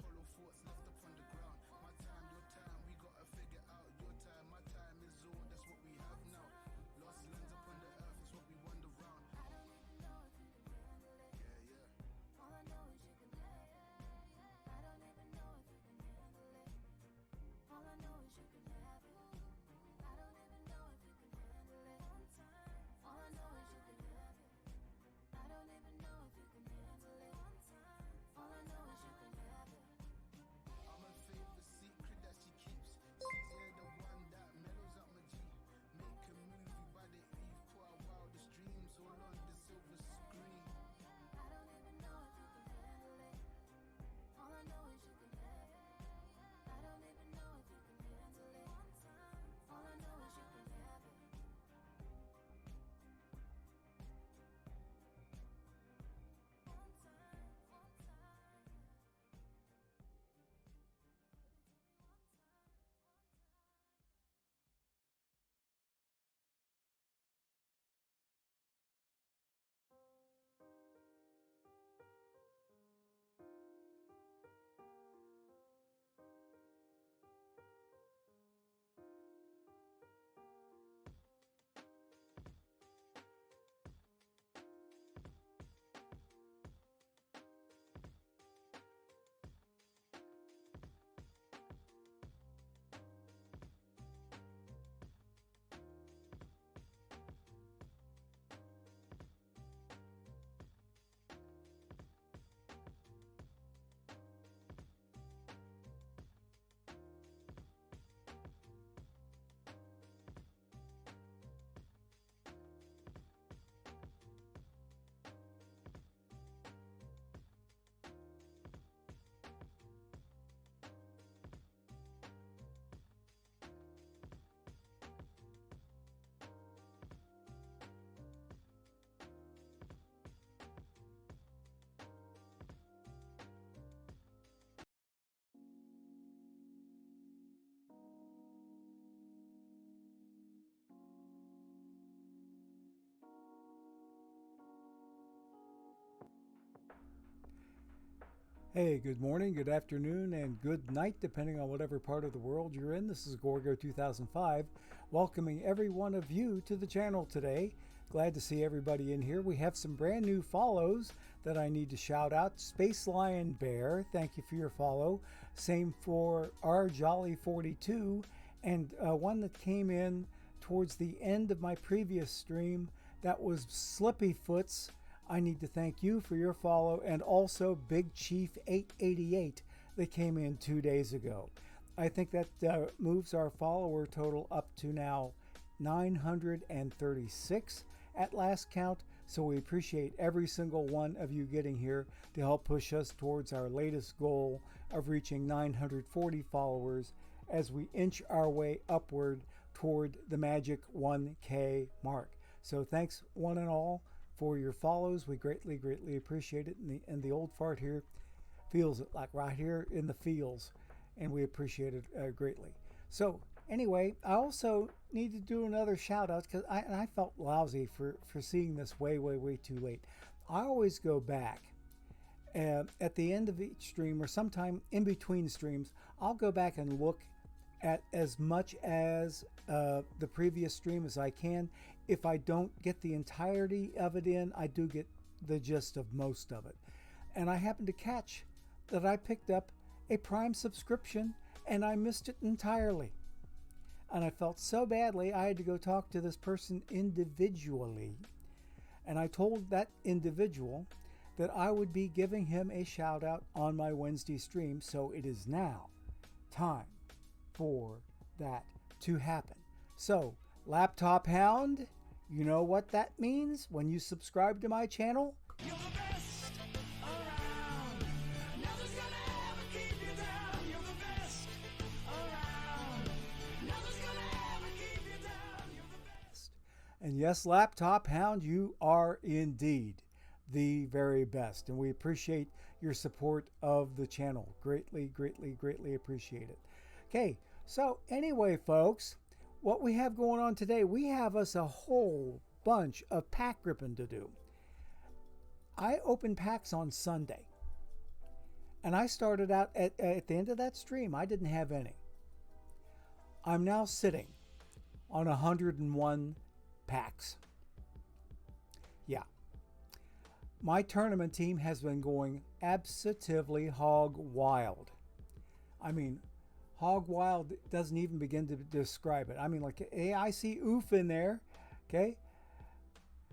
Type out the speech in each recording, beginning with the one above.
hollow thoughts left upon the ground. My time, your time, we gotta figure out your time. My time is all, that's what we have now. Lost lands upon the earth is what we wander round. I don't even know if you can handle it. Yeah. All I know is you can have it. I don't even know if you can handle it. All I know is you can have it. I don't even know if you can handle it. All I know is you can have it. I don't even know if you can handle it. All I know is you can have it. I'm a favorite secret that she keeps. She's the one that mellows up my G. Make a movie by the eve, put our wildest dreams all on the silver screen. I don't even know if you can handle it. All I know is you can have it. I don't even know if you can handle it. All I know is you can have it. Hey, good morning, good afternoon, and good night, depending on whatever part of the world you're in. This is Gorgo 2005, welcoming every one of you to the channel today. Glad to see everybody in here. We have some brand new follows that I need to shout out. Space Lion Bear, thank you for your follow. Same for R Jolly 42, and one that came in towards the end of my previous stream. That was Slippy Foots. I need to thank you for your follow, and also Big Chief 888 that came in 2 days ago. I think that moves our follower total up to now 936 at last count. So we appreciate every single one of you getting here to help push us towards our latest goal of reaching 940 followers as we inch our way upward toward the magic 1K mark. So thanks one and all for your follows. We greatly, greatly appreciate it. And the old fart here feels it like right here in the feels, and we appreciate it greatly. So anyway, I also need to do another shout out because I felt lousy for seeing this way too late. I always go back at the end of each stream or sometime in between streams. I'll go back and look at as much as the previous stream as I can. If I don't get the entirety of it in, I do get the gist of most of it. And I happened to catch that I picked up a Prime subscription and I missed it entirely. And I felt so badly, I had to go talk to this person individually. And I told that individual that I would be giving him a shout out on my Wednesday stream. So it is now time for that to happen. So, Laptop Hound, you know what that means when you subscribe to my channel? You're the best around. Nothing's gonna ever keep you down. You're the best around. Nothing's gonna ever keep you down. You're the best. And yes, Laptop Hound, you are indeed the very best. And we appreciate your support of the channel. Greatly, greatly, greatly appreciate it. Okay, so anyway, folks, what we have going on today, we have us a whole bunch of pack ripping to do. I open packs on Sunday, And I started out at the end of that stream, I didn't have any. I'm now sitting on 101 packs. Yeah. My tournament team has been going absolutely hog wild. I mean, hog wild doesn't even begin to describe it. I mean, like, hey, I see oof in there. Okay.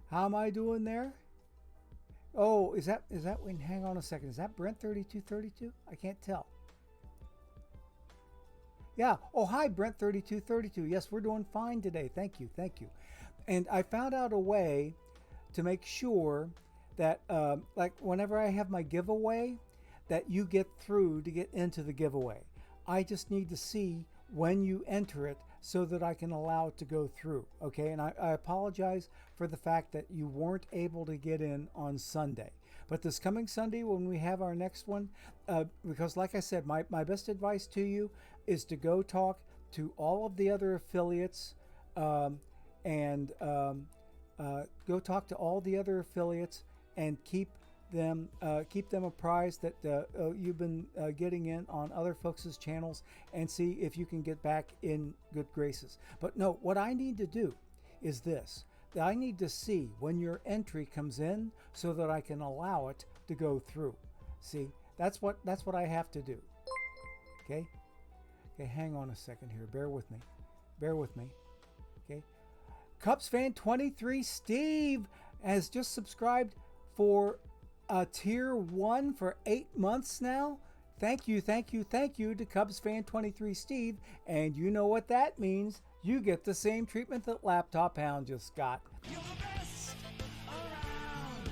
How am I doing there? Oh, is that when, hang on a second. Is that Brent 3232? I can't tell. Yeah. Oh, hi, Brent 3232. Yes, we're doing fine today. Thank you. Thank you. And I found out a way to make sure that, like, whenever I have my giveaway, that you get through to get into the giveaway. I just need to see when you enter it so that I can allow it to go through. Okay. And I apologize for the fact that you weren't able to get in on Sunday. But this coming Sunday, when we have our next one, because like I said, my best advice to you is to go talk to all of the other affiliates and go talk to all the other affiliates and keep them apprised that you've been getting in on other folks' channels, and see if you can get back in good graces. But no, what I need to do is this. I need to see when your entry comes in so that I can allow it to go through. See, that's what I have to do. Okay? Okay, hang on a second here. Bear with me. Bear with me. Okay? Cubs fan 23 Steve has just subscribed for tier 1 for 8 months now. Thank you, thank you, thank you to Cubs fan 23 Steve. And you know what that means. You get the same treatment that Laptop Hound just got. You're the best around.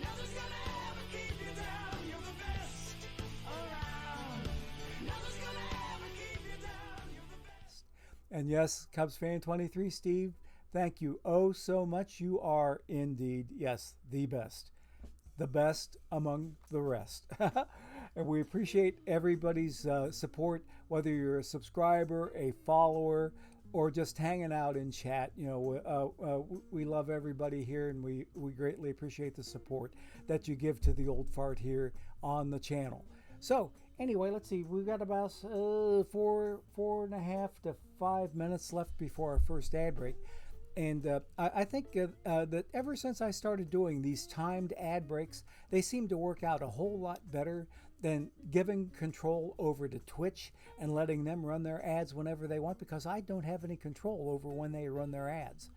Nothing's gonna ever keep you down. You're the best around. Nothing's gonna ever keep you down. You're the best. And yes, Cubs fan 23 Steve, thank you oh so much. You are indeed, yes, the best. The best among the rest. And we appreciate everybody's support, whether you're a subscriber, a follower, or just hanging out in chat. You know, we love everybody here, and we greatly appreciate the support that you give to the old fart here on the channel. So anyway, let's see. We've got about 4.5 to 5 minutes left before our first ad break. And I think that ever since I started doing these timed ad breaks, they seem to work out a whole lot better than giving control over to Twitch and letting them run their ads whenever they want, because I don't have any control over when they run their ads.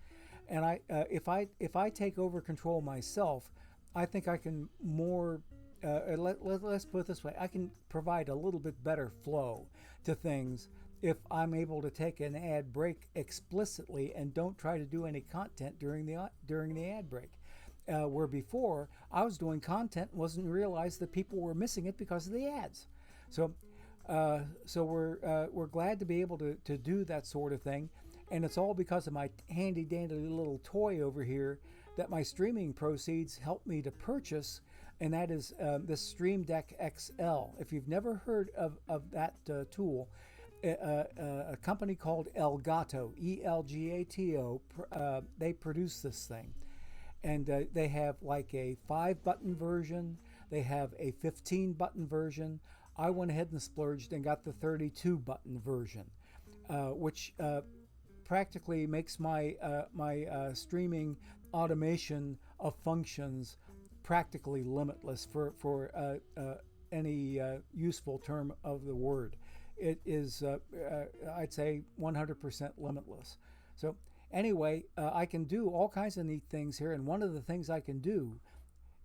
And if I take over control myself, I think I can more, let's put it this way, I can provide a little bit better flow to things if I'm able to take an ad break explicitly and don't try to do any content during the ad break. Where before I was doing content and wasn't realized that people were missing it because of the ads. So we're glad to be able to do that sort of thing, and it's all because of my handy dandy little toy over here that my streaming proceeds helped me to purchase, and that is this Stream Deck XL. If you've never heard of that tool, a company called Elgato, ELGATO, they produce this thing. And they have like a 5-button version. They have a 15-button version. I went ahead and splurged and got the 32-button version, which practically makes my streaming automation of functions practically limitless for any useful term of the word. It is, I'd say, 100% limitless. So anyway, I can do all kinds of neat things here, and one of the things I can do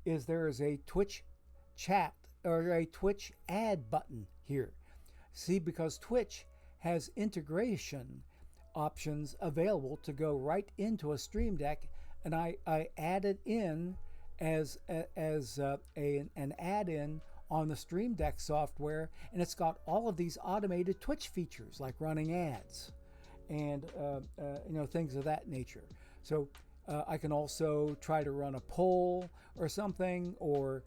is there is a Twitch chat or a Twitch ad button here. See, because Twitch has integration options available to go right into a Stream Deck, and I add it in as an add-in on the Stream Deck software, and it's got all of these automated Twitch features like running ads and things of that nature. So I can also try to run a poll or something, or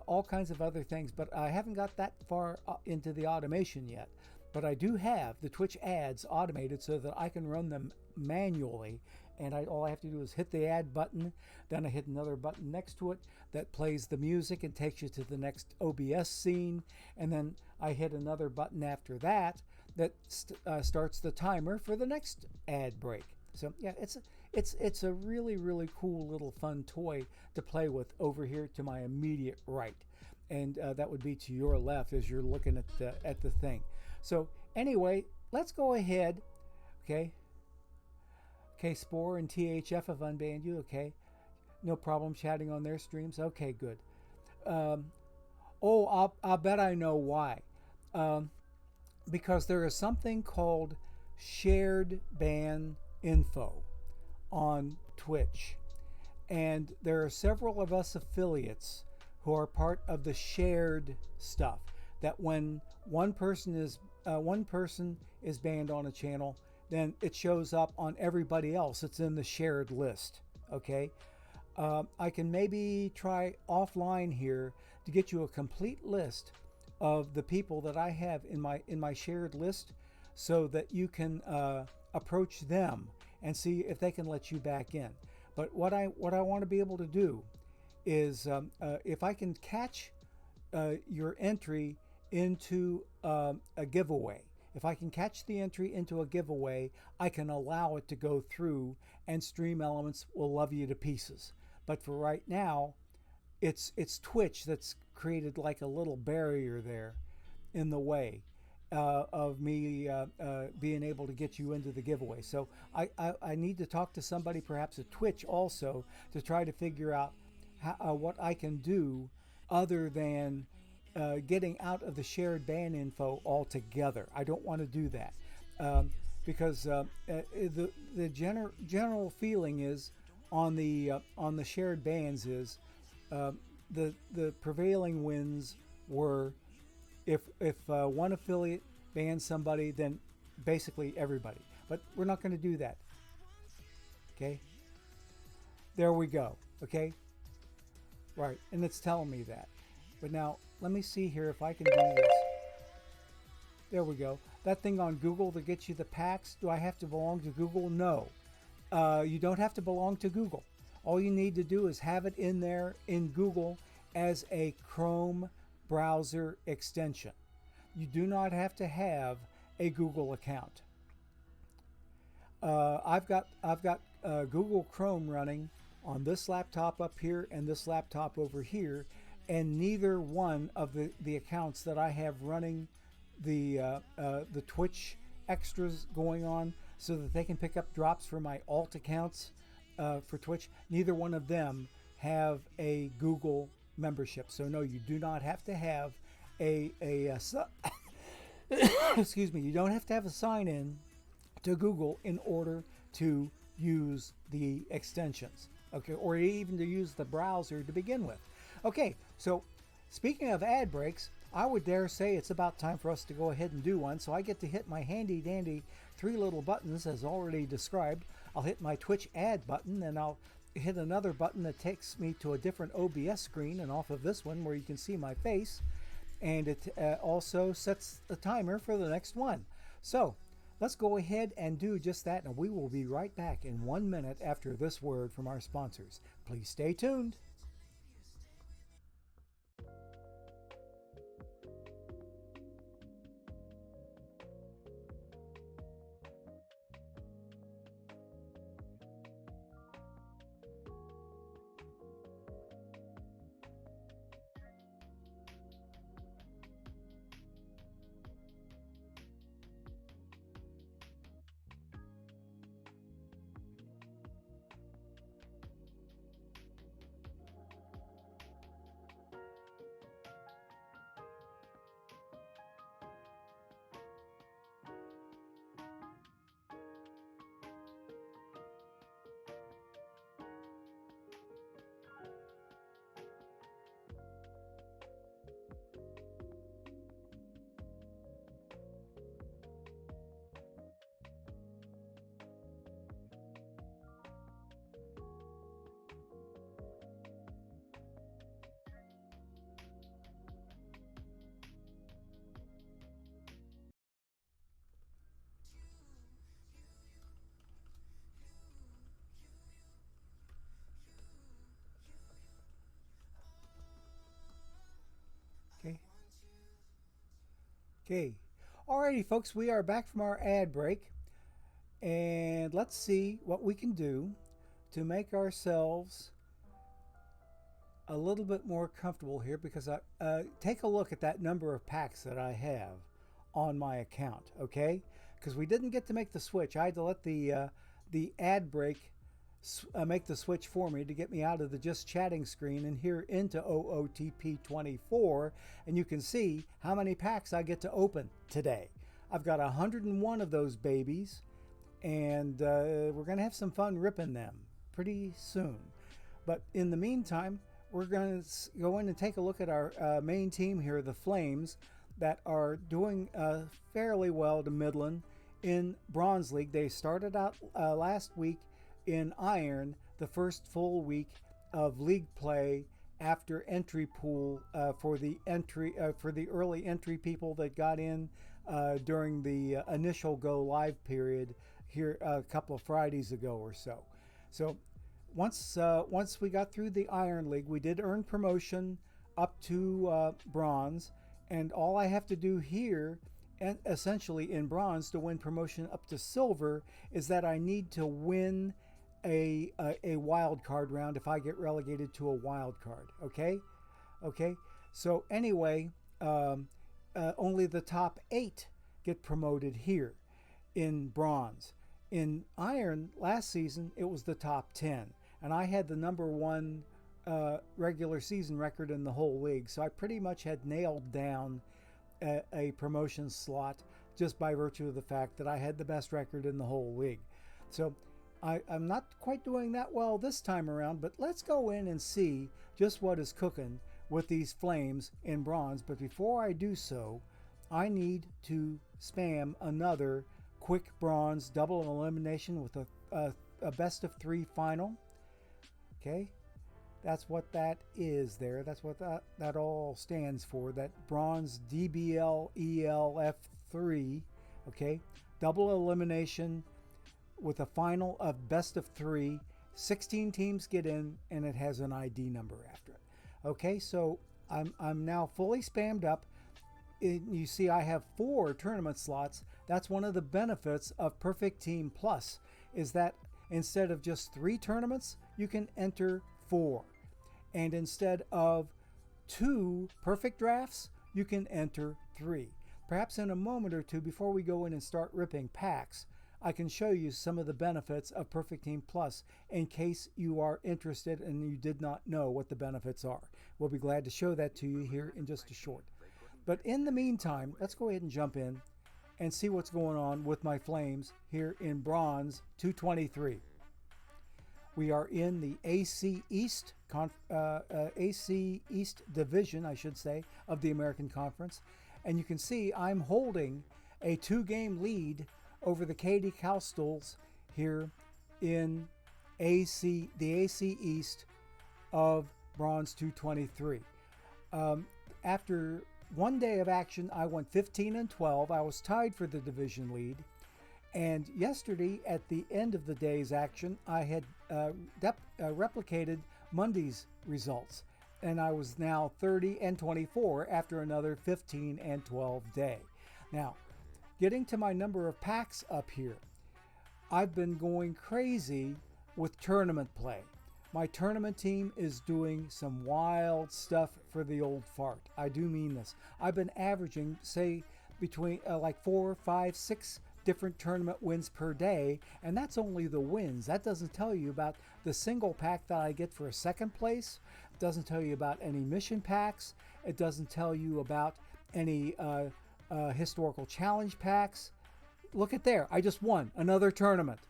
all kinds of other things, but I haven't got that far into the automation yet. but I do have the Twitch ads automated so that I can run them manually. And all I have to do is hit the ad button, then I hit another button next to it that plays the music and takes you to the next OBS scene, and then I hit another button after that that starts the timer for the next ad break. So yeah, it's a really cool little fun toy to play with over here to my immediate right, and that would be to your left as you're looking at the thing. So anyway, let's go ahead. Okay, Spore and THF have unbanned you. Okay, no problem chatting on their streams. Okay, good. I'll bet I know why. Because there is something called shared ban info on Twitch, and there are several of us affiliates who are part of the shared stuff. That when one person is banned on a channel, then it shows up on everybody else. It's in the shared list. Okay, I can maybe try offline here to get you a complete list of the people that I have in my shared list, so that you can approach them and see if they can let you back in. But what I want to be able to do is if I can catch your entry into a giveaway. If I can catch the entry into a giveaway, I can allow it to go through, and Stream Elements will love you to pieces. But for right now, it's Twitch that's created like a little barrier there in the way of me being able to get you into the giveaway. So I need to talk to somebody perhaps at Twitch also to try to figure out what I can do other than getting out of the shared ban info altogether. I don't want to do that because the general feeling is on the shared bans is the prevailing winds were if one affiliate bans somebody, then basically everybody. But we're not going to do that. Okay. There we go. Okay. Right, and it's telling me that. But now, let me see here if I can do this. There we go. That thing on Google that gets you the packs, do I have to belong to Google? No. You don't have to belong to Google. All you need to do is have it in there in Google as a Chrome browser extension. You do not have to have a Google account. I've got Google Chrome running on this laptop up here and this laptop over here, and neither one of the accounts that I have running the Twitch extras going on so that they can pick up drops for my alt accounts for Twitch, neither one of them have a Google membership. So no, you do not have to have excuse me, you don't have to have a sign in to Google in order to use the extensions, okay, or even to use the browser to begin with. Okay, so speaking of ad breaks, I would dare say it's about time for us to go ahead and do one. So I get to hit my handy dandy 3 little buttons as already described. I'll hit my Twitch ad button, and I'll hit another button that takes me to a different OBS screen, and off of this one where you can see my face, and it also sets the timer for the next one. So let's go ahead and do just that, and we will be right back in 1 minute after this word from our sponsors. Please stay tuned. Okay. Alrighty, folks, we are back from our ad break. And let's see what we can do to make ourselves a little bit more comfortable here, because take a look at that number of packs that I have on my account, okay? Because we didn't get to make the switch. I had to let the ad break make the switch for me to get me out of the just chatting screen and here into OOTP24, and you can see how many packs I get to open today. I've got 101 of those babies, and we're going to have some fun ripping them pretty soon. But in the meantime, we're going to go in and take a look at our main team here, the Flames, that are doing fairly well to Midland in Bronze League. They started out last week in Iron, the first full week of league play after entry pool for the early entry people that got in during the initial go live period here a couple of Fridays ago or so. So once we got through the Iron League, we did earn promotion up to Bronze, and all I have to do here, and essentially in Bronze, to win promotion up to Silver, is that I need to win a wild card round if I get relegated to a wild card. Okay. So anyway, only the top 8 get promoted here in Bronze. In Iron last season, it was the top 10, and I had the number 1 regular season record in the whole league, so I pretty much had nailed down a promotion slot just by virtue of the fact that I had the best record in the whole league. So I'm not quite doing that well this time around, but let's go in and see just what is cooking with these Flames in Bronze. But before I do so, I need to spam another quick Bronze double elimination with a best of 3 final. Okay, that's what that is there. That's what that all stands for, that Bronze DBL ELF3. Okay, double elimination with a final of best of 3. 16 teams get in, and it has an ID number after it. Okay, so I'm now fully spammed up. You see I have 4 tournament slots. That's one of the benefits of Perfect Team Plus, is that instead of just 3 tournaments, you can enter 4. And instead of 2 perfect drafts, you can enter 3. Perhaps in a moment or two, before we go in and start ripping packs, I can show you some of the benefits of Perfect Team Plus in case you are interested and you did not know what the benefits are. We'll be glad to show that to you here in just a short. But in the meantime, let's go ahead and jump in and see what's going on with my Flames here in Bronze 223. We are in the AC East Division, I should say, of the American Conference. And you can see I'm holding a 2-game lead over the Katy Cowstools here in the AC East of Bronze 223. After one day of action, I went 15-12. I was tied for the division lead. And yesterday, at the end of the day's action, I had replicated Monday's results. And I was now 30-24 after another 15-12 day. Now, getting to my number of packs up here, I've been going crazy with tournament play. My tournament team is doing some wild stuff for the old fart. I do mean this. I've been averaging, say, between like 4, 5, 6 different tournament wins per day, and that's only the wins. That doesn't tell you about the single pack that I get for a second place. It doesn't tell you about any mission packs. It doesn't tell you about any historical challenge packs. Look at there. I just won another tournament.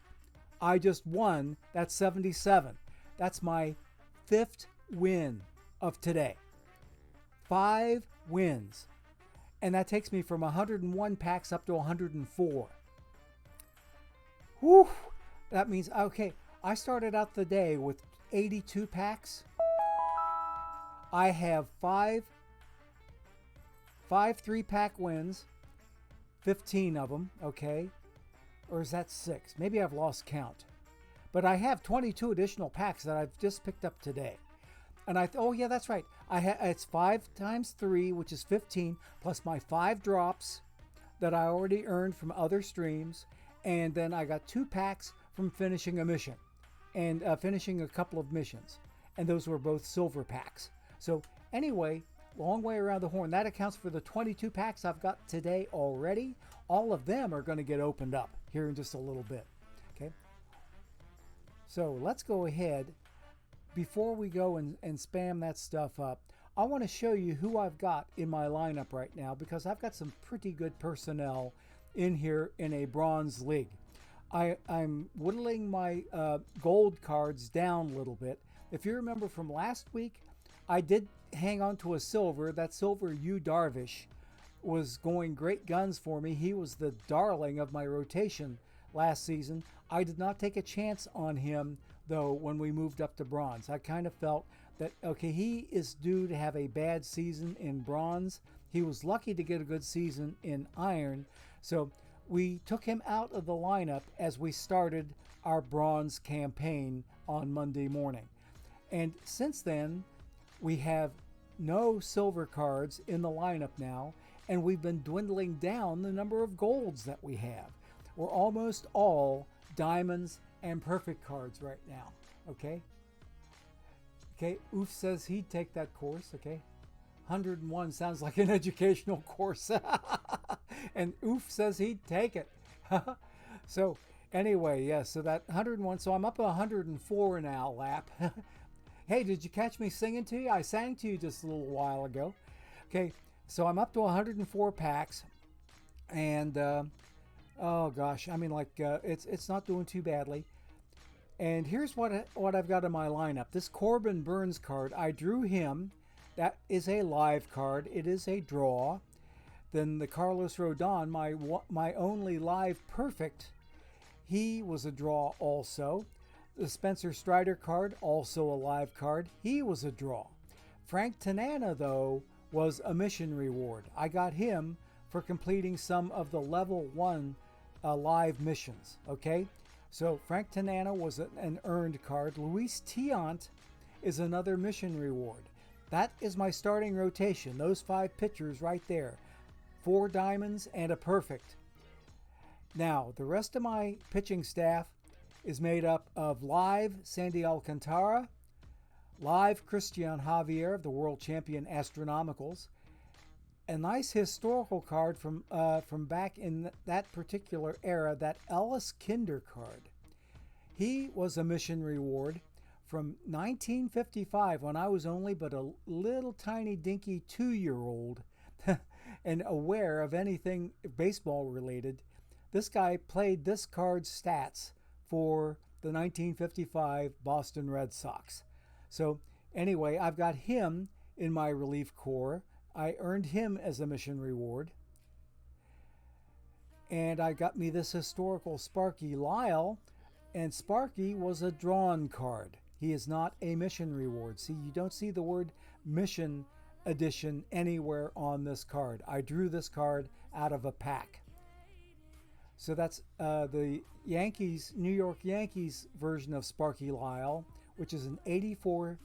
I just won. That's 77. That's my 5th win of today. 5 wins. And that takes me from 101 packs up to 104. Whew. That means, okay, I started out the day with 82 packs. I have 5 3-pack wins, 15 of them, okay? Or is that 6? Maybe I've lost count. But I have 22 additional packs that I've just picked up today. And oh yeah, that's right. It's 5 times 3, which is 15, plus my 5 drops, that I already earned from other streams, and then I got 2 packs from finishing a mission and finishing a couple of missions, and those were both silver packs. So anyway, long way around the horn. That accounts for the 22 packs I've got today already. All of them are going to get opened up here in just a little bit. Okay. So let's go ahead. Before we go and spam that stuff up, I want to show you who I've got in my lineup right now, because I've got some pretty good personnel in here in a bronze league. I'm whittling my gold cards down a little bit. If you remember from last week, I did hang on to a silver. That silver Yu Darvish was going great guns for me. He was the darling of my rotation last season. I did not take a chance on him, though, when we moved up to bronze. I kind of felt that, okay, he is due to have a bad season in bronze. He was lucky to get a good season in iron. So we took him out of the lineup as we started our bronze campaign on Monday morning. And since then, we have no silver cards in the lineup now, and we've been dwindling down the number of golds that we have. We're almost all diamonds and perfect cards right now, okay? Okay, Oof says he'd take that course, okay? 101 sounds like an educational course. And Oof says he'd take it. So anyway, yeah, so that 101, so I'm up to 104 now, Lap. Hey, did you catch me singing to you? I sang to you just a little while ago. Okay, so I'm up to 104 packs, and oh gosh, I mean, like, it's not doing too badly. And here's what I've got in my lineup. This Corbin Burns card, I drew him. That is a live card. It is a draw. Then the Carlos Rodon, my only live perfect, he was a draw also. The Spencer Strider card, also a live card. He was a draw. Frank Tanana, though, was a mission reward. I got him for completing some of the level 1 live missions, okay? So Frank Tanana was an earned card. Luis Tiant is another mission reward. That is my starting rotation. Those 5 pitchers right there. 4 diamonds and a perfect. Now, the rest of my pitching staff is made up of live Sandy Alcantara, live Christian Javier of the World Champion Astronomicals, a nice historical card from back in that particular era, that Ellis Kinder card. He was a mission reward from 1955, when I was only but a little tiny dinky 2-year-old and aware of anything baseball related. This guy played this card's stats for the 1955 Boston Red Sox. So anyway, I've got him in my relief corps. I earned him as a mission reward. And I got me this historical Sparky Lyle, and Sparky was a drawn card. He is not a mission reward. See, you don't see the word mission edition anywhere on this card. I drew this card out of a pack. So that's the Yankees, New York Yankees version of Sparky Lyle, which is an 84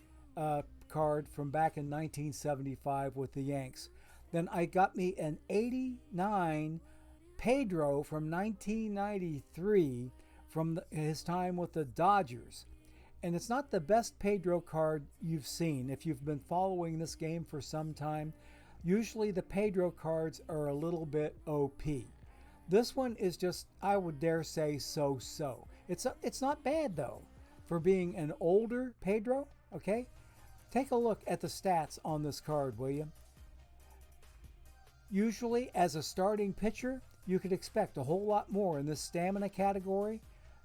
card from back in 1975 with the Yanks. Then I got me an 89 Pedro from 1993 from his time with the Dodgers. And it's not the best Pedro card you've seen if you've been following this game for some time. Usually the Pedro cards are a little bit OP. This one is just, I would dare say, so-so. It's not bad, though, for being an older Pedro, okay? Take a look at the stats on this card, will you? Usually, as a starting pitcher, you could expect a whole lot more in this stamina category.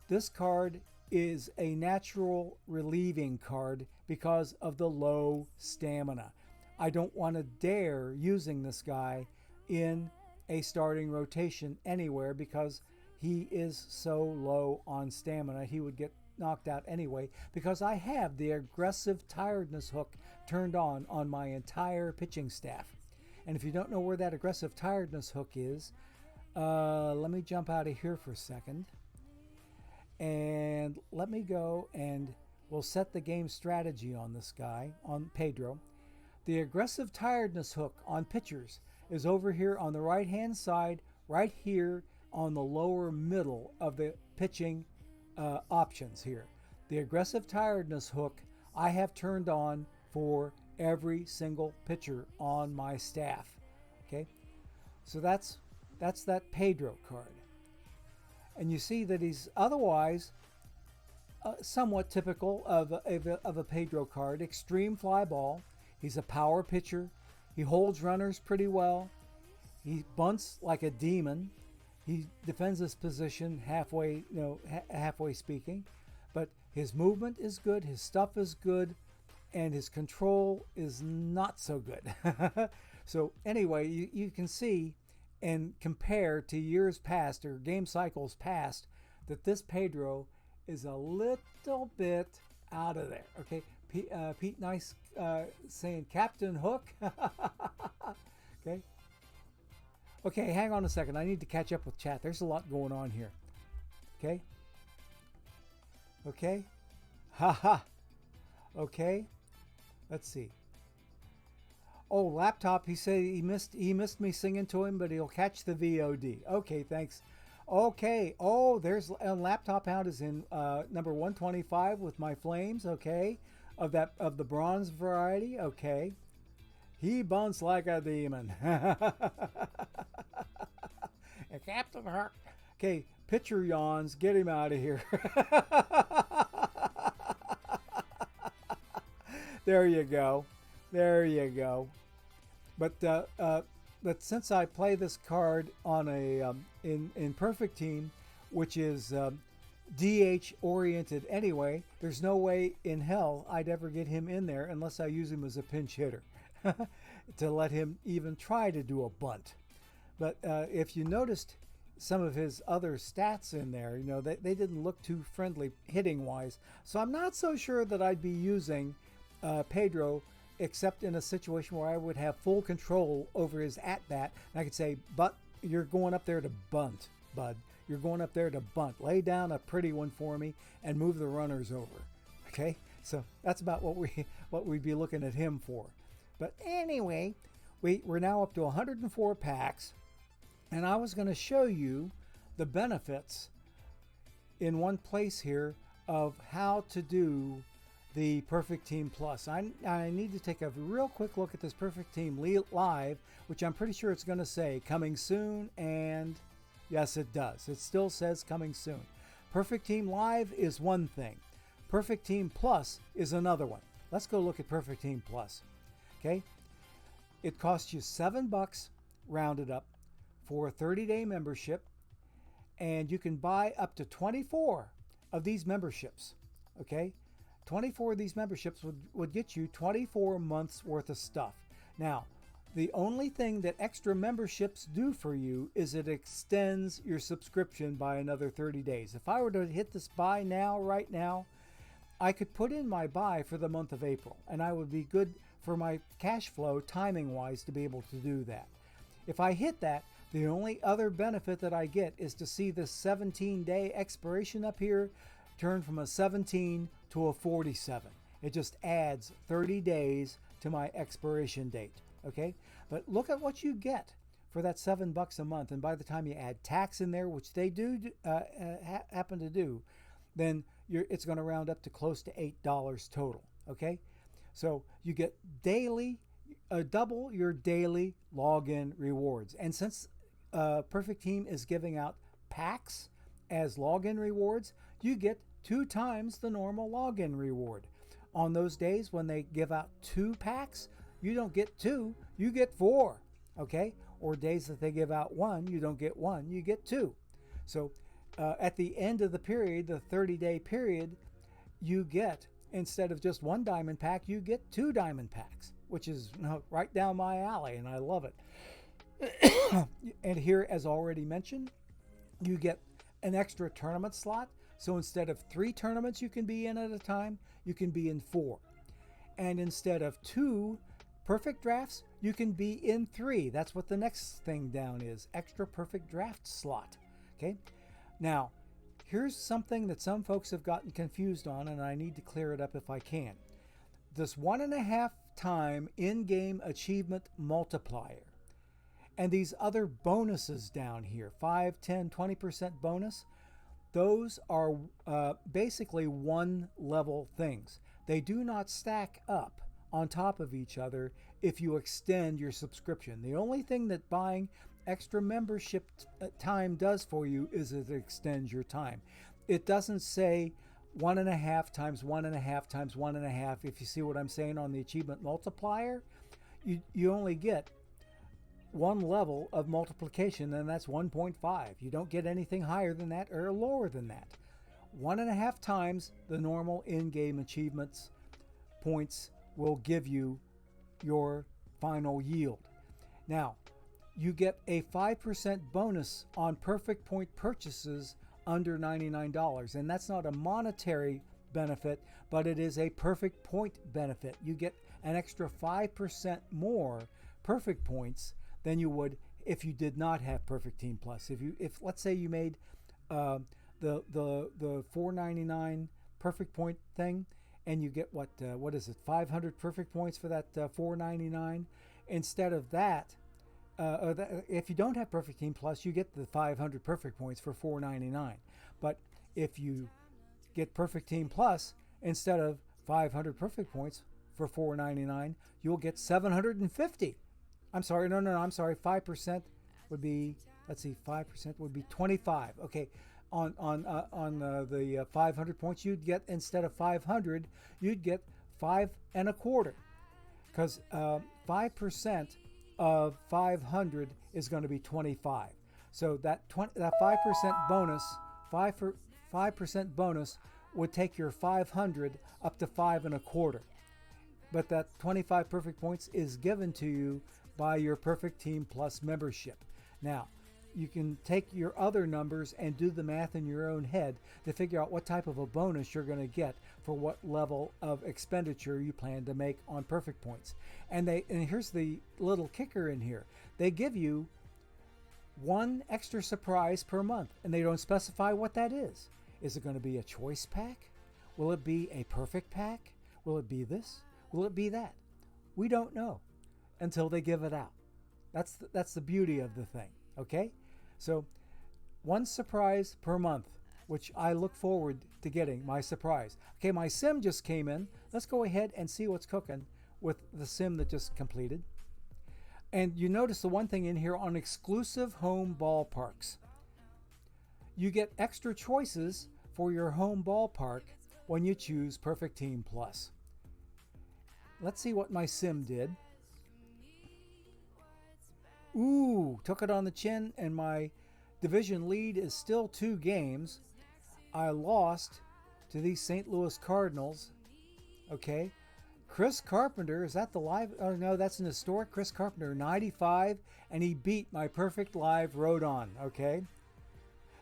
This card is a natural relieving card because of the low stamina. I don't want to dare using this guy in a starting rotation anywhere because he is so low on stamina. He would get knocked out anyway because I have the aggressive tiredness hook turned on my entire pitching staff. And if you don't know where that aggressive tiredness hook is, let me jump out of here for a second. And let me go and we'll set the game strategy on this guy, on Pedro. The aggressive tiredness hook on pitchers is over here on the right-hand side, right here on the lower middle of the pitching options here. The aggressive tiredness hook I have turned on for every single pitcher on my staff. Okay, so that's that Pedro card. And you see that he's otherwise somewhat typical of a Pedro card. Extreme fly ball. He's a power pitcher. He holds runners pretty well. He bunts like a demon. He defends his position halfway, halfway speaking. But his movement is good. His stuff is good. And his control is not so good. So anyway, you can see and compare to years past or game cycles past that this Pedro is a little bit out of there. Okay, Pete Nice saying Captain Hook. Okay, hang on a second. I need to catch up with chat. There's a lot going on here. Okay, haha. Okay, let's see. Oh, laptop. He said he missed me singing to him, but he'll catch the VOD. Okay, thanks. Okay. Oh, there's laptop hound is in number 125 with my flames. Okay, of the bronze variety. Okay, he bunts like a demon. Captain Hook. Okay, pitcher yawns. Get him out of here. There you go. There you go. But since I play this card on a in Perfect Team, which is DH oriented anyway, there's no way in hell I'd ever get him in there unless I use him as a pinch hitter to let him even try to do a bunt. But if you noticed some of his other stats in there, they didn't look too friendly hitting wise. So I'm not so sure that I'd be using Pedro, except in a situation where I would have full control over his at-bat. And I could say, but you're going up there to bunt, bud. You're going up there to bunt. Lay down a pretty one for me and move the runners over. Okay? So that's about what we'd be looking at him for. But anyway, we're now up to 104 packs. And I was going to show you the benefits in one place here of how to do the Perfect Team Plus. I need to take a real quick look at this Perfect Team Live, which I'm pretty sure it's going to say coming soon, and yes, it does. It still says coming soon. Perfect Team Live is one thing. Perfect Team Plus is another one. Let's go look at Perfect Team Plus. Okay? It costs you $7 rounded up for a 30-day membership, and you can buy up to 24 of these memberships. Okay? 24 of these memberships would get you 24 months worth of stuff. Now, the only thing that extra memberships do for you is it extends your subscription by another 30 days. If I were to hit this buy now, right now, I could put in my buy for the month of April, and I would be good for my cash flow timing-wise to be able to do that. If I hit that, the only other benefit that I get is to see this 17-day expiration up here turn from a 17 to a 47. It just adds 30 days to my expiration date. Okay, but look at what you get for that $7 a month, and by the time you add tax in there, which they do happen to do, then it's going to round up to close to $8 total. Okay, so you get daily, double your daily login rewards, and since Perfect Team is giving out packs as login rewards, you get 2 times the normal login reward. On those days when they give out 2 packs, you don't get 2, you get 4. Okay? Or days that they give out 1, you don't get 1, you get 2. So at the end of the period, the 30-day period, you get, instead of just 1 diamond pack, you get 2 diamond packs, which is right down my alley, and I love it. And here, as already mentioned, you get an extra tournament slot. So instead of 3 tournaments you can be in at a time, you can be in 4. And instead of 2 perfect drafts, you can be in 3. That's what the next thing down is, extra perfect draft slot. Okay. Now, here's something that some folks have gotten confused on, and I need to clear it up if I can. This 1.5 time in-game achievement multiplier. And these other bonuses down here, 5, 10, 20% bonus, those are basically one level things. They do not stack up on top of each other if you extend your subscription. The only thing that buying extra membership time does for you is it extends your time. It doesn't say 1.5 times 1.5 times 1.5. If you see what I'm saying on the achievement multiplier, you only get one level of multiplication, and that's 1.5. You don't get anything higher than that or lower than that. 1.5 times the normal in-game achievements points will give you your final yield. Now, you get a 5% bonus on perfect point purchases under $99, and that's not a monetary benefit, but it is a perfect point benefit. You get an extra 5% more perfect points than you would if you did not have Perfect Team Plus. If let's say you made the $4.99 perfect point thing, and you get what is it, 500 perfect points for that $4.99. Instead of that, if you don't have Perfect Team Plus, you get the 500 perfect points for $4.99. But if you get Perfect Team Plus, instead of 500 perfect points for $4.99, you'll get 750. I'm sorry, no, I'm sorry. 5% would be, let's see, 5% would be 25. Okay, on the 500 points, you'd get, instead of 500, you'd get 5.25, because 5% of 500 is going to be 25. So that 5% bonus, 5% bonus would take your 500 up to 5.25. But that 25 perfect points is given to you by your Perfect Team Plus membership. Now, you can take your other numbers and do the math in your own head to figure out what type of a bonus you're going to get for what level of expenditure you plan to make on perfect points. And here's the little kicker in here. They give you one extra surprise per month, and they don't specify what that is. Is it going to be a choice pack? Will it be a perfect pack? Will it be this? Will it be that? We don't know until they give it out. That's the beauty of the thing, okay? So one surprise per month, which I look forward to getting my surprise. Okay, my sim just came in. Let's go ahead and see what's cooking with the sim that just completed. And you notice the one thing in here on exclusive home ballparks. You get extra choices for your home ballpark when you choose Perfect Team Plus. Let's see what my sim did. Ooh, took it on the chin, and my division lead is still 2 games. I lost to these St. Louis Cardinals. Okay. Chris Carpenter, is that the live? Oh, no, that's an historic Chris Carpenter, 95, and he beat my perfect live Rodon. Okay.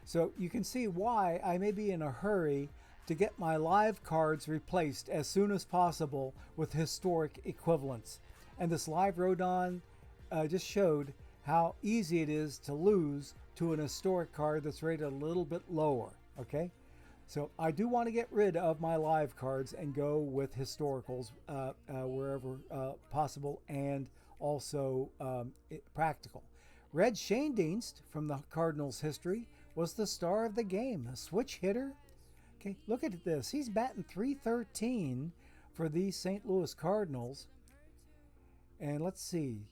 So you can see why I may be in a hurry to get my live cards replaced as soon as possible with historic equivalents. And this live Rodon just showed how easy it is to lose to an historic card that's rated a little bit lower. Okay, so I do want to get rid of my live cards and go with historicals wherever possible and also practical. Red Schoendienst from the Cardinals history was the star of the game, a switch hitter. Okay, look at this. He's batting .313 for these St. Louis Cardinals. And let's see,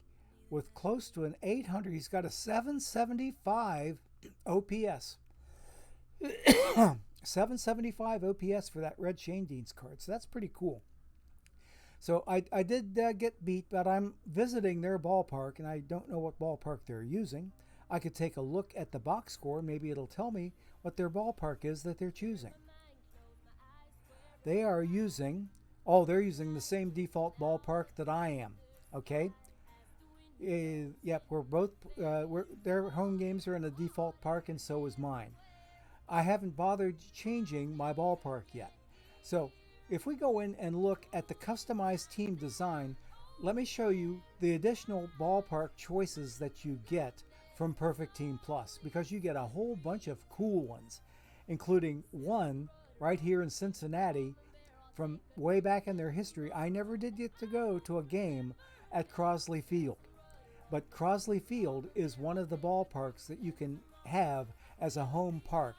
with close to an 800, he's got a 775 OPS. 775 OPS for that Red Schoendienst card. So that's pretty cool. So I did get beat, but I'm visiting their ballpark, and I don't know what ballpark they're using. I could take a look at the box score. Maybe it'll tell me what their ballpark is that they're choosing. They are using, they're using the same default ballpark that I am. Okay. Yep, we're both, their home games are in a default park, and so is mine. I haven't bothered changing my ballpark yet. So if we go in and look at the customized team design, let me show you the additional ballpark choices that you get from Perfect Team Plus, because you get a whole bunch of cool ones, including one right here in Cincinnati from way back in their history. I never did get to go to a game at Crosley Field, but Crosley Field is one of the ballparks that you can have as a home park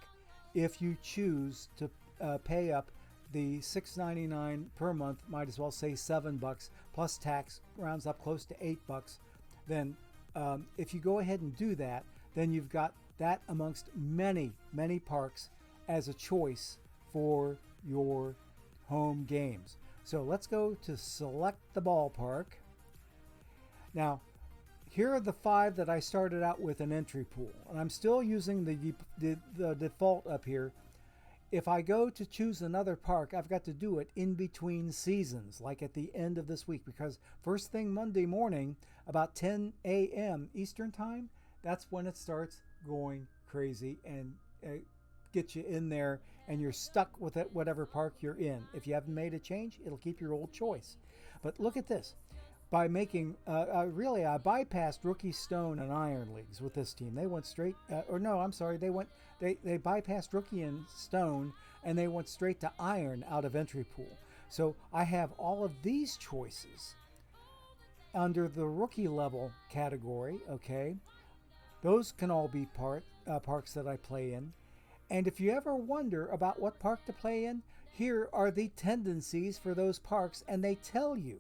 if you choose to pay up the $6.99 per month, might as well say $7 plus tax, rounds up close to $8. Then if you go ahead and do that, then you've got that amongst many, many parks as a choice for your home games. So let's go to select the ballpark. Now, here are the 5 that I started out with an entry pool, and I'm still using the default up here. If I go to choose another park, I've got to do it in between seasons, like at the end of this week, because first thing Monday morning, about 10 a.m. Eastern Time, that's when it starts going crazy and get you in there, and you're stuck with it, whatever park you're in. If you haven't made a change, it'll keep your old choice. But look at this. By making, I bypassed Rookie, Stone, and Iron leagues with this team. They went straight, they bypassed Rookie and Stone, and they went straight to Iron out of entry pool. So I have all of these choices under the rookie level category, okay? Those can all be parks that I play in. And if you ever wonder about what park to play in, here are the tendencies for those parks, and they tell you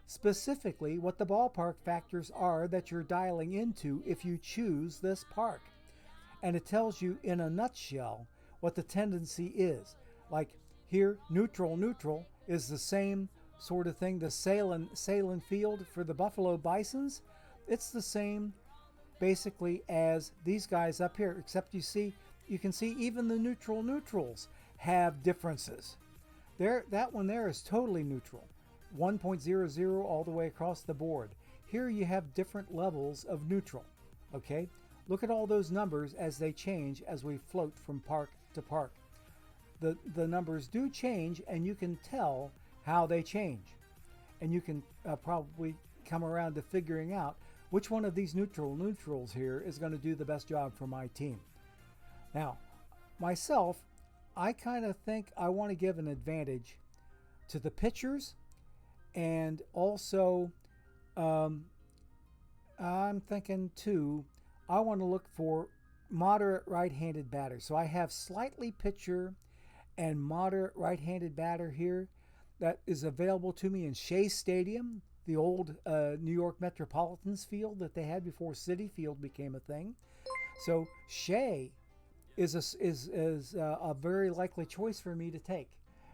specifically what the ballpark factors are that you're dialing into if you choose this park. And it tells you in a nutshell what the tendency is. Like here, neutral is the same sort of thing. The Salem Field for the Buffalo Bisons, it's the same basically as these guys up here, except you can see even the neutrals have differences. That one there is totally neutral. 1.00 all the way across the board. Here you have different levels of neutral. Okay, look at all those numbers as they change as we float from park to park. The numbers do change, and you can tell how they change, and you can probably come around to figuring out which one of these neutrals here is going to do the best job for my team. Now, myself, I kind of think I want to give an advantage to the pitchers. And also, I'm thinking too, I want to look for moderate right-handed batters. So I have slightly pitcher and moderate right-handed batter here that is available to me in Shea Stadium, the old New York Metropolitans field that they had before Citi Field became a thing. So Shea is a very likely choice for me to take.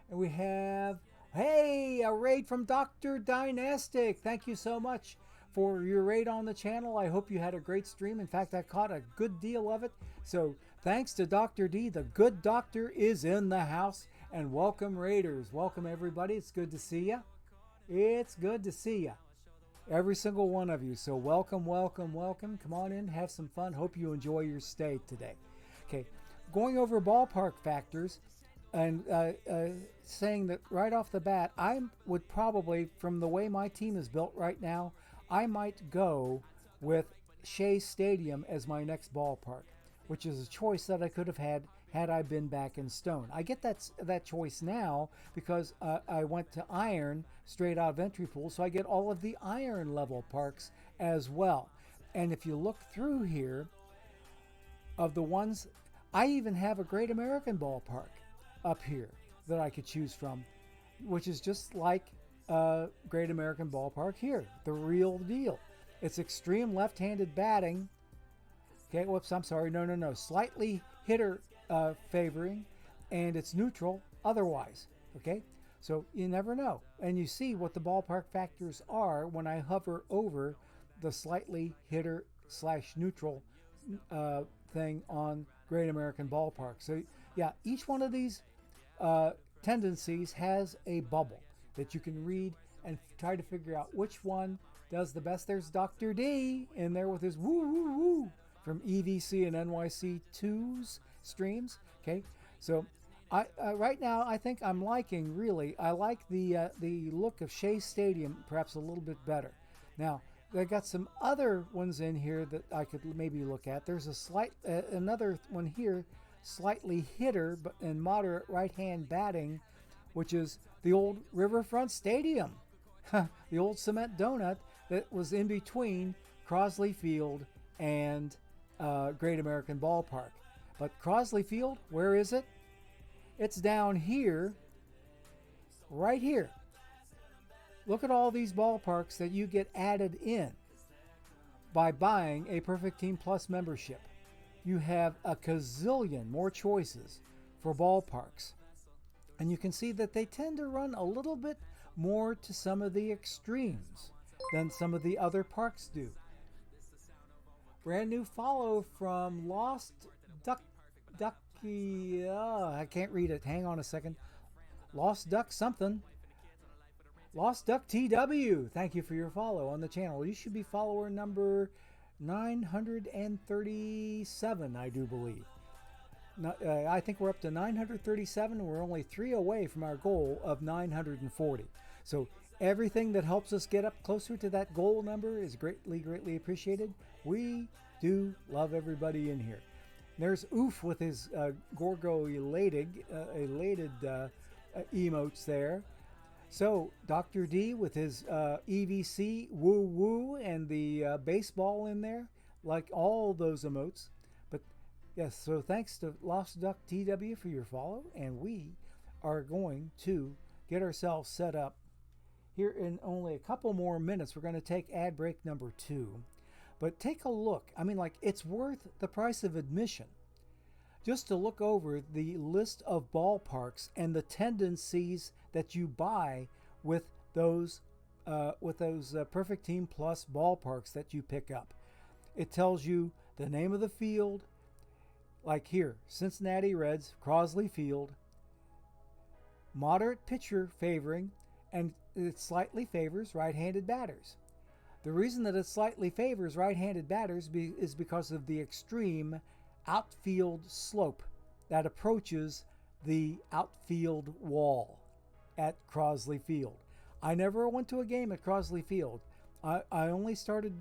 And we have, hey, a raid from Dr. Dynastic. Thank you so much for your raid on the channel. I hope you had a great stream. In fact, I caught a good deal of it. So thanks to Dr. D. The good doctor is in the house. And welcome, raiders. Welcome, everybody. It's good to see you. It's good to see you. Every single one of you. So welcome. Come on in. Have some fun. Hope you enjoy your stay today. Okay, going over ballpark factors. And saying that right off the bat, I would probably, from the way my team is built right now, I might go with Shea Stadium as my next ballpark, which is a choice that I could have had I been back in Stone. I get that choice now because I went to Iron straight out of entry pool, so I get all of the Iron level parks as well. And if you look through here, of the ones, I even have a Great American Ballpark up here that I could choose from, which is just like Great American Ballpark here, the real deal. It's extreme left-handed batting. Okay, whoops, I'm sorry. No. Slightly hitter favoring, and it's neutral otherwise. Okay, so you never know. And you see what the ballpark factors are when I hover over the slightly hitter / neutral thing on Great American Ballpark. So yeah, each one of these tendencies has a bubble that you can read and try to figure out which one does the best. There's Dr. D in there with his woo from EVC and NYC2's streams. Okay, so I right now I think I'm liking, really, I like the look of Shea Stadium perhaps a little bit better. Now I got some other ones in here that I could maybe look at. There's a slight another one here, slightly hitter but in moderate right-hand batting, which is the old Riverfront Stadium, the old cement donut that was in between Crosley Field and Great American Ballpark. But Crosley Field, where is it? It's down here, right here. Look at all these ballparks that you get added in by buying a Perfect Team Plus membership. You have a gazillion more choices for ballparks. And you can see that they tend to run a little bit more to some of the extremes than some of the other parks do. Brand new follow from Lost Ducky. I can't read it. Hang on a second. Lost Duck something. Lost Duck TW. Thank you for your follow on the channel. You should be follower number 937, I do believe. I think we're up to 937, and we're only 3 away from our goal of 940. So everything that helps us get up closer to that goal number is greatly, greatly appreciated. We do love everybody in here. There's Oof with his Gorgo elated emotes there. So Dr. D with his EVC woo woo and the baseball in there, like all those emotes. But yes, so thanks to Lost Duck TW for your follow, and we are going to get ourselves set up here in only a couple more minutes. We're going to take ad break number 2. But take a look. I mean, like, it's worth the price of admission just to look over the list of ballparks and the tendencies that you buy with those Perfect Team Plus ballparks that you pick up. It tells you the name of the field, like here, Cincinnati Reds, Crosley Field, moderate pitcher favoring, and it slightly favors right-handed batters. The reason that it slightly favors right-handed batters is because of the extreme outfield slope that approaches the outfield wall at Crosley Field. I never went to a game at Crosley Field. I only started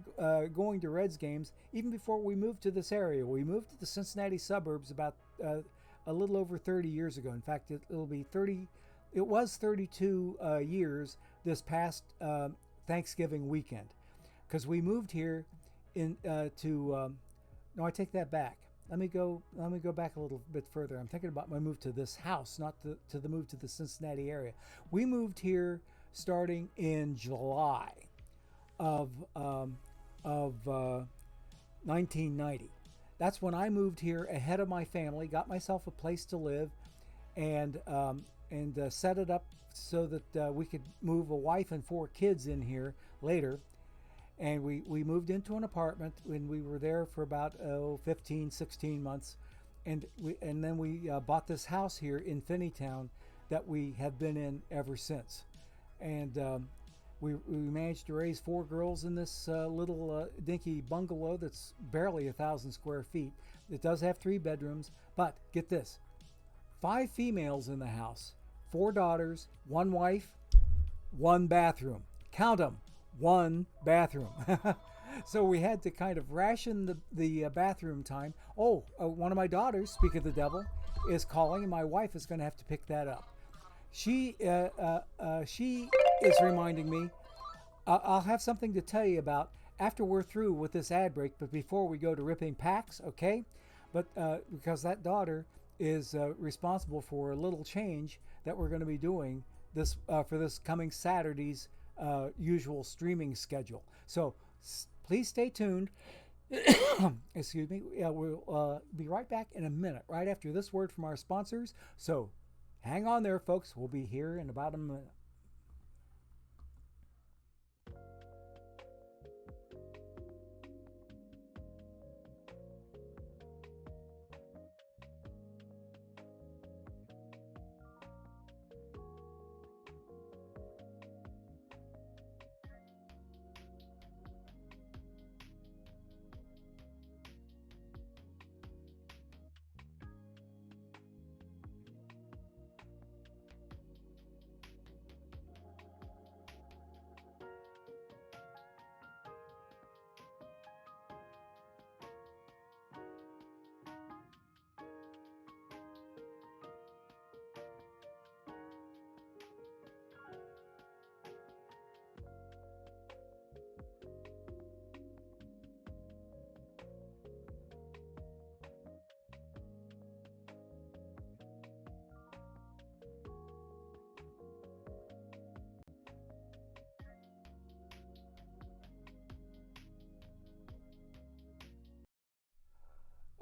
going to Reds games even before we moved to this area. We moved to the Cincinnati suburbs about a little over 30 years ago. In fact, it was 32 years this past Thanksgiving weekend, because we moved here no, I take that back. Let me go back a little bit further. I'm thinking about my move to this house, not to the move to the Cincinnati area. We moved here starting in July of 1990. That's when I moved here ahead of my family, got myself a place to live, and set it up so that we could move a wife and 4 kids in here later. And we moved into an apartment when we were there for about 15, 16 months. And then we bought this house here in Finneytown that we have been in ever since. And we managed to raise 4 girls in this little dinky bungalow that's barely 1,000 square feet. It does have 3 bedrooms, but get this, 5 females in the house, 4 daughters, 1 wife, 1 bathroom. Count them. 1 bathroom. So we had to kind of ration the bathroom time. One of my daughters, speak of the devil, is calling, and my wife is going to have to pick that up. She is reminding me, I'll have something to tell you about after we're through with this ad break, but before we go to ripping packs, okay? But because that daughter is responsible for a little change that we're going to be doing this for this coming Saturday's usual streaming schedule. So please stay tuned. Excuse me. We'll be right back in a minute, right after this word from our sponsors. So hang on there, folks. We'll be here in about a minute.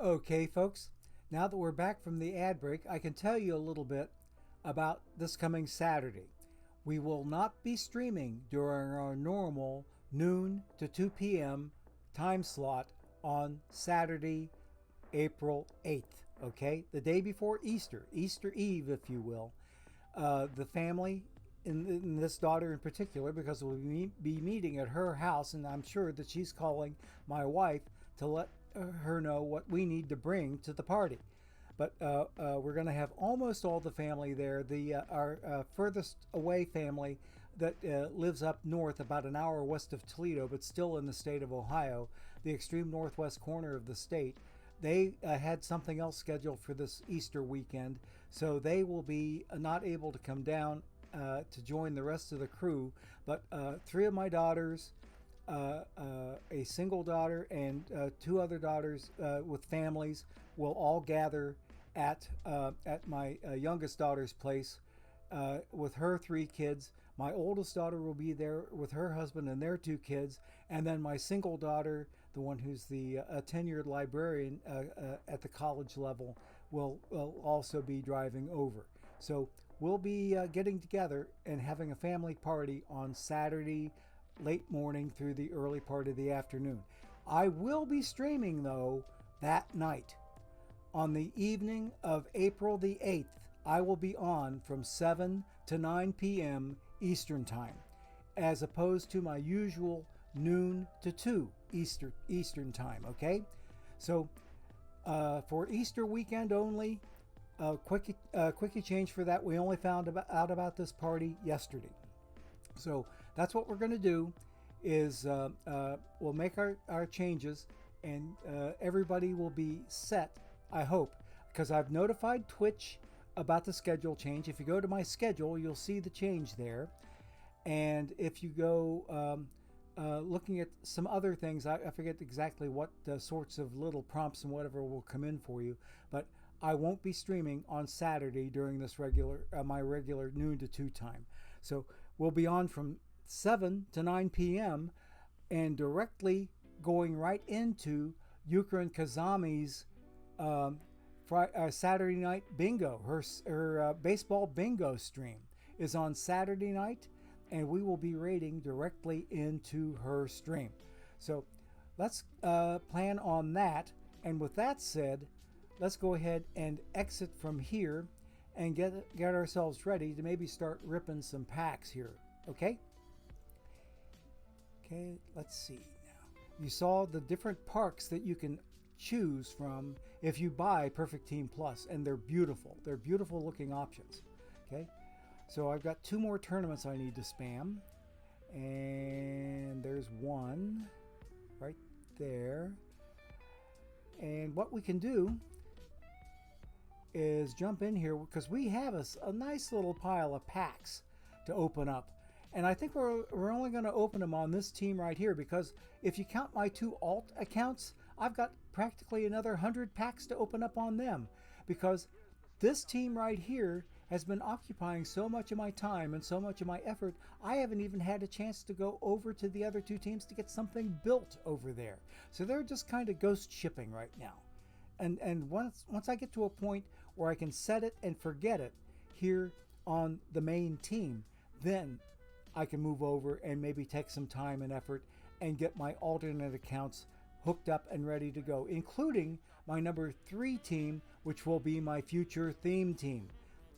Okay, folks, now that we're back from the ad break, I can tell you a little bit about this coming Saturday. We will not be streaming during our normal noon to 2 p.m. time slot on Saturday, April 8th, okay? The day before Easter, Easter Eve, if you will. The family, in this daughter in particular, because we'll be meeting at her house, and I'm sure that she's calling my wife to let her know what we need to bring to the party. But we're going to have almost all the family there. Our furthest away family that lives up north, about an hour west of Toledo, but still in the state of Ohio, the extreme northwest corner of the state, they had something else scheduled for this Easter weekend, so they will be not able to come down to join the rest of the crew. But 3 of my daughters, a single daughter, and 2 other daughters with families will all gather at my youngest daughter's place with her 3 kids. My oldest daughter will be there with her husband and their 2 kids, and then my single daughter, the one who's the tenured librarian at the college level, will also be driving over. So we'll be getting together and having a family party on Saturday late morning through the early part of the afternoon. I will be streaming, though, that night. On the evening of April the 8th, I will be on from 7 to 9 p.m. Eastern Time, as opposed to my usual noon to 2 Eastern Time, okay? So for Easter weekend only, quickie change for that. We only found out about this party yesterday. So that's what we're going to do is we'll make our changes, and everybody will be set, I hope, because I've notified Twitch about the schedule change. If you go to my schedule, you'll see the change there. And if you go looking at some other things, I forget exactly what sorts of little prompts and whatever will come in for you, but I won't be streaming on Saturday during this my regular noon to 2 time. So we'll be on from 7 to 9 p.m. and directly going right into Yukra Kazami's Saturday night bingo. Her baseball bingo stream is on Saturday night, and we will be raiding directly into her stream. So let's plan on that. And with that said, let's go ahead and exit from here and get ourselves ready to maybe start ripping some packs here. Okay? Okay, let's see now. You saw the different parks that you can choose from if you buy Perfect Team Plus, and they're beautiful. They're beautiful looking options. Okay? So I've got 2 more tournaments I need to spam. And there's one right there. And what we can do is jump in here because we have a nice little pile of packs to open up. And I think we're only going to open them on this team right here, because if you count my 2 alt accounts, I've got practically another 100 packs to open up on them, because this team right here has been occupying so much of my time and so much of my effort, I haven't even had a chance to go over to the other 2 teams to get something built over there. So they're just kind of ghost shipping right now. And once I get to a point where I can set it and forget it here on the main team, then I can move over and maybe take some time and effort and get my alternate accounts hooked up and ready to go, including my number 3 team, which will be my future theme team.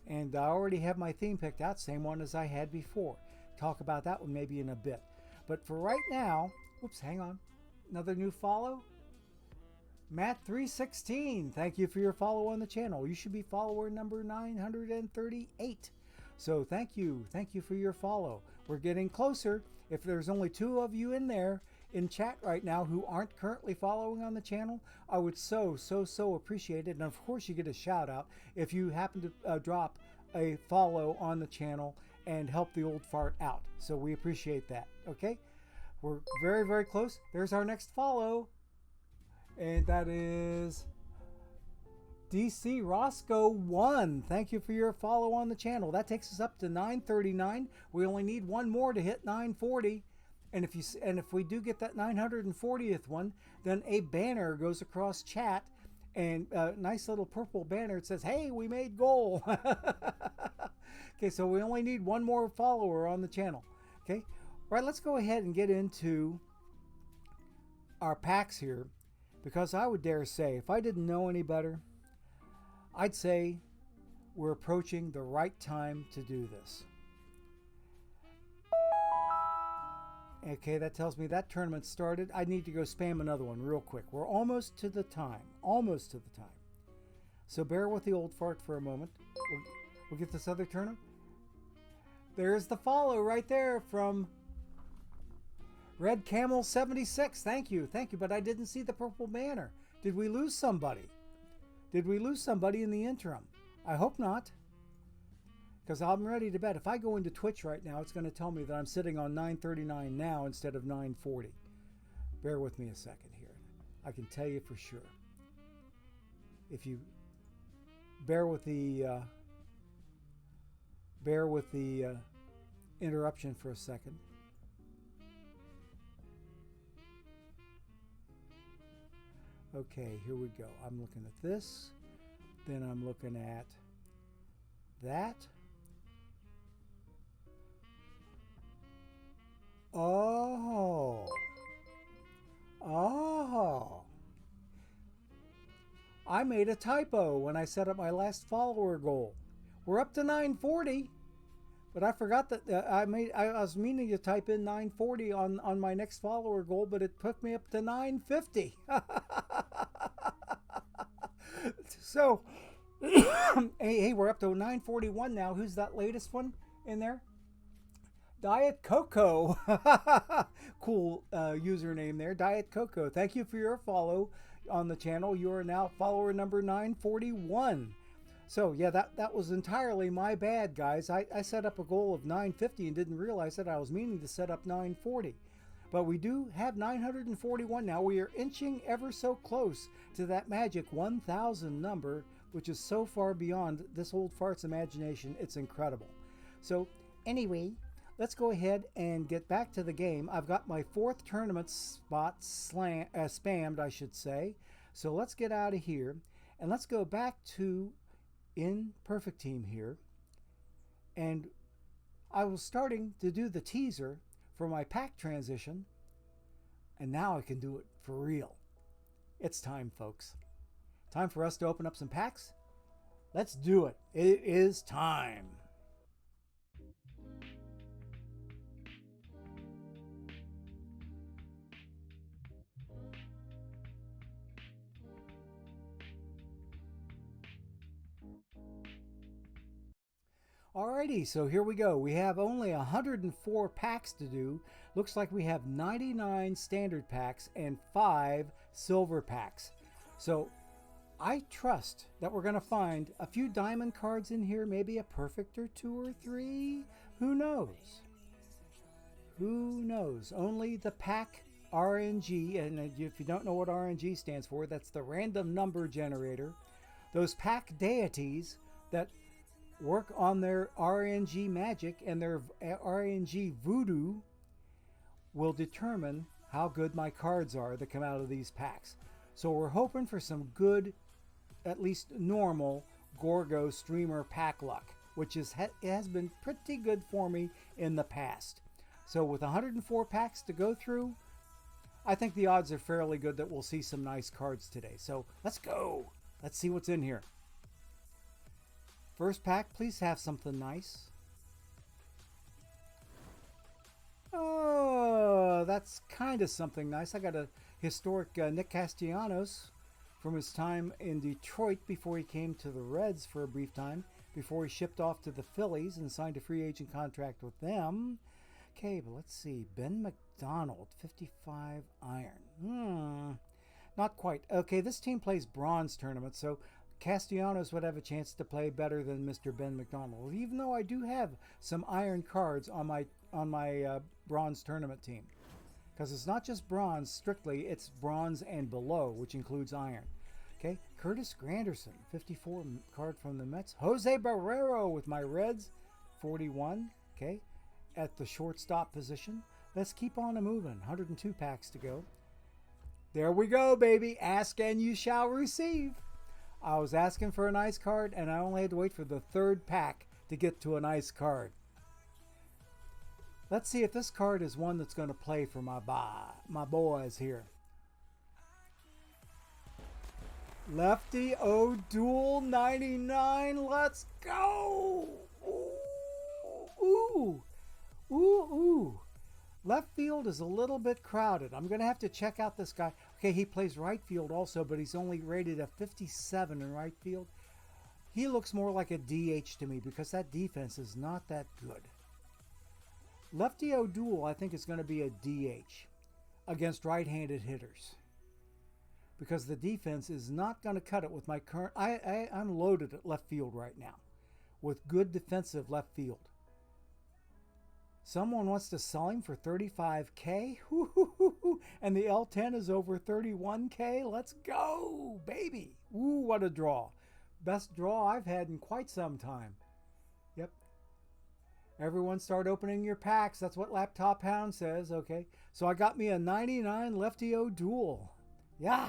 And I already have my theme picked out, same one as I had before. Talk about that one maybe in a bit. But for right now, whoops, hang on. Another new follow. Matt316, thank you for your follow on the channel. You should be follower number 938. So thank you for your follow. We're getting closer. If there's only 2 of you in there in chat right now who aren't currently following on the channel, I would so appreciate it. And of course you get a shout out if you happen to drop a follow on the channel and help the old fart out. So we appreciate that. Okay, we're very close. There's our next follow, and that is DC Roscoe 1. Thank you for your follow on the channel. That takes us up to 939. We only need 1 more to hit 940. And if we do get that 940th one, then a banner goes across chat And a nice little purple banner. It says, hey, we made goal. Okay, so we only need one more follower on the channel. Okay, all right, let's go ahead and get into our packs here, because I would dare say, if I didn't know any better, I'd say we're approaching the right time to do this. Okay, that tells me that tournament started. I need to go spam another one real quick. We're almost to the time. Almost to the time. So bear with the old fart for a moment. We'll get this other tournament. There's the follow right there from Red Camel 76. Thank you. Thank you. But I didn't see the purple banner. Did we lose somebody? Did we lose somebody in the interim? I hope not. Because I'm ready to bet. If I go into Twitch right now, it's going to tell me that I'm sitting on 939 now instead of 940. Bear with me a second here. I can tell you for sure. If you bear with the interruption for a second. Okay, here we go. I'm looking at this. Then I'm looking at that. Oh. Oh. I made a typo when I set up my last follower goal. We're up to 940, but I forgot that I was meaning to type in 940 on my next follower goal, but it took me up to 950. So, hey, we're up to 941 now. Who's that latest one in there? Diet Coco. Cool username there, Diet Coco. Thank you for your follow on the channel. You are now follower number 941. So yeah, that was entirely my bad, guys. I set up a goal of 950 and didn't realize that I was meaning to set up 940. But we do have 941 now. We are inching ever so close to that magic 1,000 number, which is so far beyond this old fart's imagination. It's incredible. So anyway, let's go ahead and get back to the game. I've got my fourth tournament spot spammed, I should say. So let's get out of here and let's go back to in Perfect Team here. And I was starting to do the teaser for my pack transition, and now I can do it for real. It's time, folks. Time for us to open up some packs. Let's do it. It is time. Alrighty, so here we go. We have only 104 packs to do. Looks like we have 99 standard packs and 5 silver packs. So I trust that we're going to find a few diamond cards in here, maybe a perfect or 2 or 3. Who knows? Who knows? Only the pack RNG, and if you don't know what RNG stands for, that's the random number generator. Those pack deities that work on their RNG magic and their RNG voodoo will determine how good my cards are that come out of these packs. So we're hoping for some good, at least normal, Gorgo streamer pack luck, which it has been pretty good for me in the past. So with 104 packs to go through, I think the odds are fairly good that we'll see some nice cards today. So let's go. Let's see what's in here. First pack, please have something nice. Oh, that's kind of something nice. I got a historic Nick Castellanos from his time in Detroit before he came to the Reds for a brief time, before he shipped off to the Phillies and signed a free agent contract with them. Okay, but let's see. Ben McDonald, 55 iron. Not quite. Okay, this team plays bronze tournament, so Castellanos would have a chance to play better than Mr. Ben McDonald, even though I do have some iron cards on my bronze tournament team. Because it's not just bronze strictly, it's bronze and below, which includes iron. Okay, Curtis Granderson, 54 card from the Mets. Jose Barrero with my Reds, 41. Okay, at the shortstop position. Let's keep on moving. 102 packs to go. There we go, baby. Ask and you shall receive. I was asking for a nice card, and I only had to wait for the third pack to get to a nice card. Let's see if this card is one that's going to play for my boys here. Lefty O'Doul 99. Let's go. Ooh, ooh, ooh, ooh. Left field is a little bit crowded. I'm going to have to check out this guy. Okay, he plays right field also, but he's only rated a 57 in right field. He looks more like a DH to me because that defense is not that good. Lefty O'Doul, I think, is going to be a DH against right-handed hitters because the defense is not going to cut it with my current... I'm loaded at left field right now with good defensive left field. Someone wants to sell him for $35K, and the L10 is over $31K. Let's go, baby. Ooh, what a draw. Best draw I've had in quite some time. Yep. Everyone start opening your packs. That's what Laptop Hound says. Okay, so I got me a 99 Lefty O'Doul. Yeah.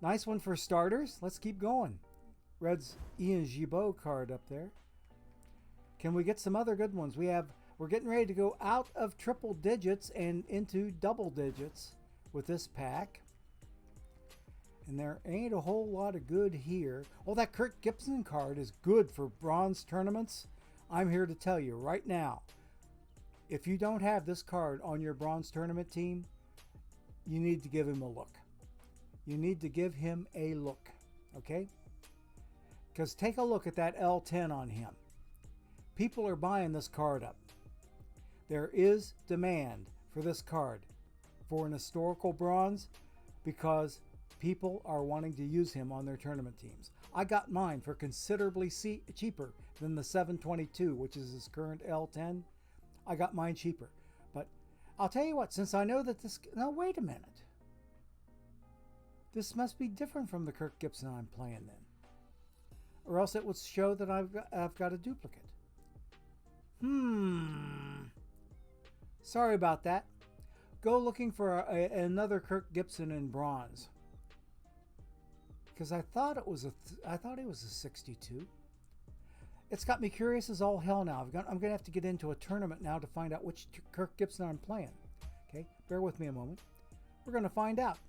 Nice one for starters. Let's keep going. Red's Ian Gibaut card up there. Can we get some other good ones? We're getting ready to go out of triple digits and into double digits with this pack. And there ain't a whole lot of good here. Oh, that Kirk Gibson card is good for bronze tournaments. I'm here to tell you right now, if you don't have this card on your bronze tournament team, you need to give him a look. You need to give him a look, okay? Because take a look at that L10 on him. People are buying this card up. There is demand for this card for an historical bronze because people are wanting to use him on their tournament teams. I got mine for considerably cheaper than the 722, which is his current L10. I got mine cheaper. But I'll tell you what, since I know that this... Now, wait a minute. This must be different from the Kirk Gibson I'm playing then. Or else it would show that I've got a duplicate. Sorry about that. Go looking for another Kirk Gibson in bronze. Because I thought it was a 62. It's got me curious as all hell now. I'm going to have to get into a tournament now to find out which Kirk Gibson I'm playing. Okay, bear with me a moment. We're going to find out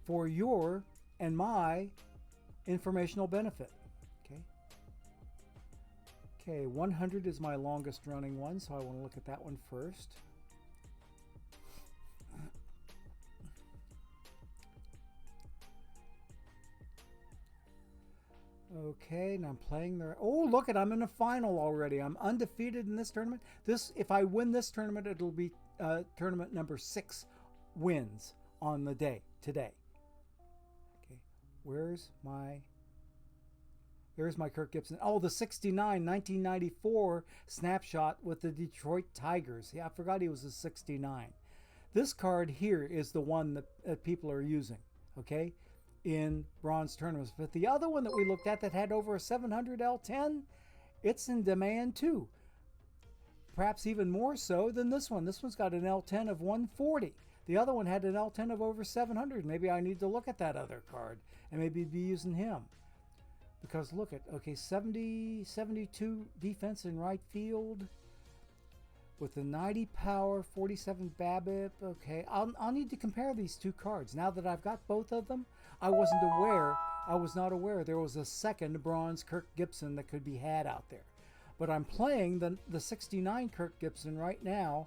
for your and my informational benefit. Okay, 100 is my longest running one, so I want to look at that one first. Okay, and I'm playing there. Oh, look it, I'm in a final already. I'm undefeated in this tournament. If I win this tournament, it'll be tournament number 6 wins on the day today. Okay, there's my Kirk Gibson. Oh, the 69 1994 snapshot with the Detroit Tigers. Yeah, I forgot he was a 69. This card here is the one that people are using, okay, in bronze tournaments. But the other one that we looked at that had over a 700 L10, it's in demand too. Perhaps even more so than this one. This one's got an L10 of 140. The other one had an L10 of over 700. Maybe I need to look at that other card and maybe be using him. Because look at, okay, 72 defense in right field with the 90 power, 47 BABIP. Okay, I'll need to compare these two cards. Now that I've got both of them, I was not aware there was a second bronze Kirk Gibson that could be had out there. But I'm playing the 69 Kirk Gibson right now,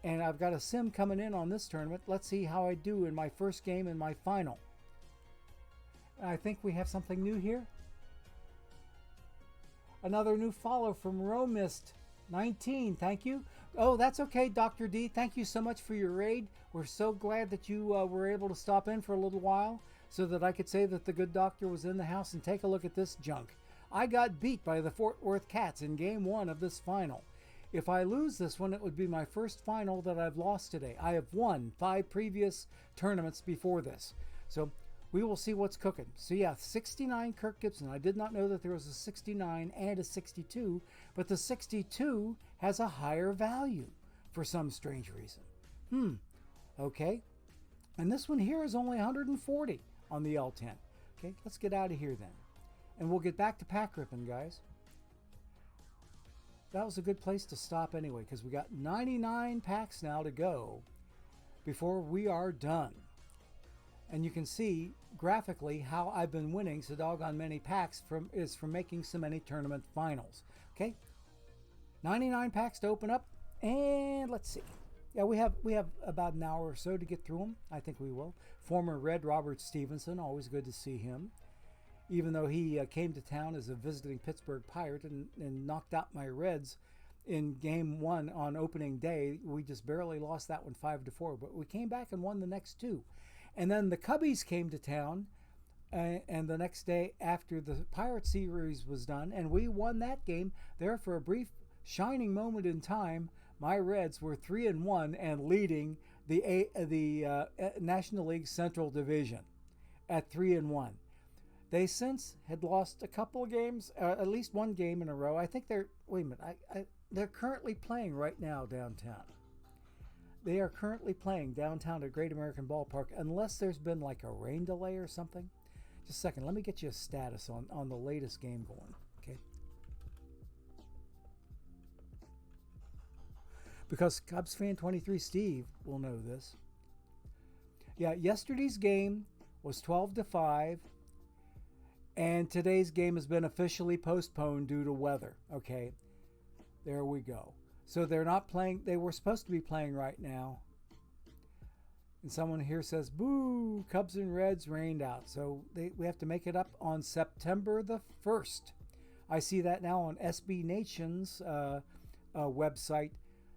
and I've got a sim coming in on this tournament. Let's see how I do in my first game in my final. I think we have something new here. Another new follow from Romist 19. Thank you. Oh, that's okay, Dr. D. Thank you so much for your raid. We're so glad that you were able to stop in for a little while so that I could say that the good doctor was in the house and take a look at this junk. I got beat by the Fort Worth Cats in game 1 of this final. If I lose this one, it would be my first final that I've lost today. I have won 5 previous tournaments before this. So we will see what's cooking. So yeah, 69 Kirk Gibson. I did not know that there was a 69 and a 62, but the 62 has a higher value for some strange reason. Okay. And this one here is only 140 on the L10. Okay, let's get out of here then. And we'll get back to pack ripping, guys. That was a good place to stop anyway, because we got 99 packs now to go before we are done. And you can see graphically how I've been winning so doggone many packs from making so many tournament finals. Okay, 99 packs to open up, and let's see. Yeah, we have about an hour or so to get through them. I think we will. Former Red Robert Stevenson, always good to see him. Even though he came to town as a visiting Pittsburgh Pirate and knocked out my Reds in game 1 on opening day, we just barely lost that one 5-4. But we came back and won the next 2. And then the Cubbies came to town, and the next day after the Pirate series was done, and we won that game. There for a brief shining moment in time, my Reds were 3-1 and leading the National League Central Division at 3-1. They since had lost a couple of games, at least one game in a row. I think they're currently playing right now downtown. They are currently playing downtown at Great American Ballpark, unless there's been like a rain delay or something. Just a second, let me get you a status on the latest game going, okay? Because Cubs fan 23 Steve will know this. Yeah, yesterday's game was 12-5. And today's game has been officially postponed due to weather. Okay, there we go. So they're not playing. They were supposed to be playing right now. And someone here says, boo, Cubs and Reds rained out. So we have to make it up on September the 1st. I see that now on SB Nation's website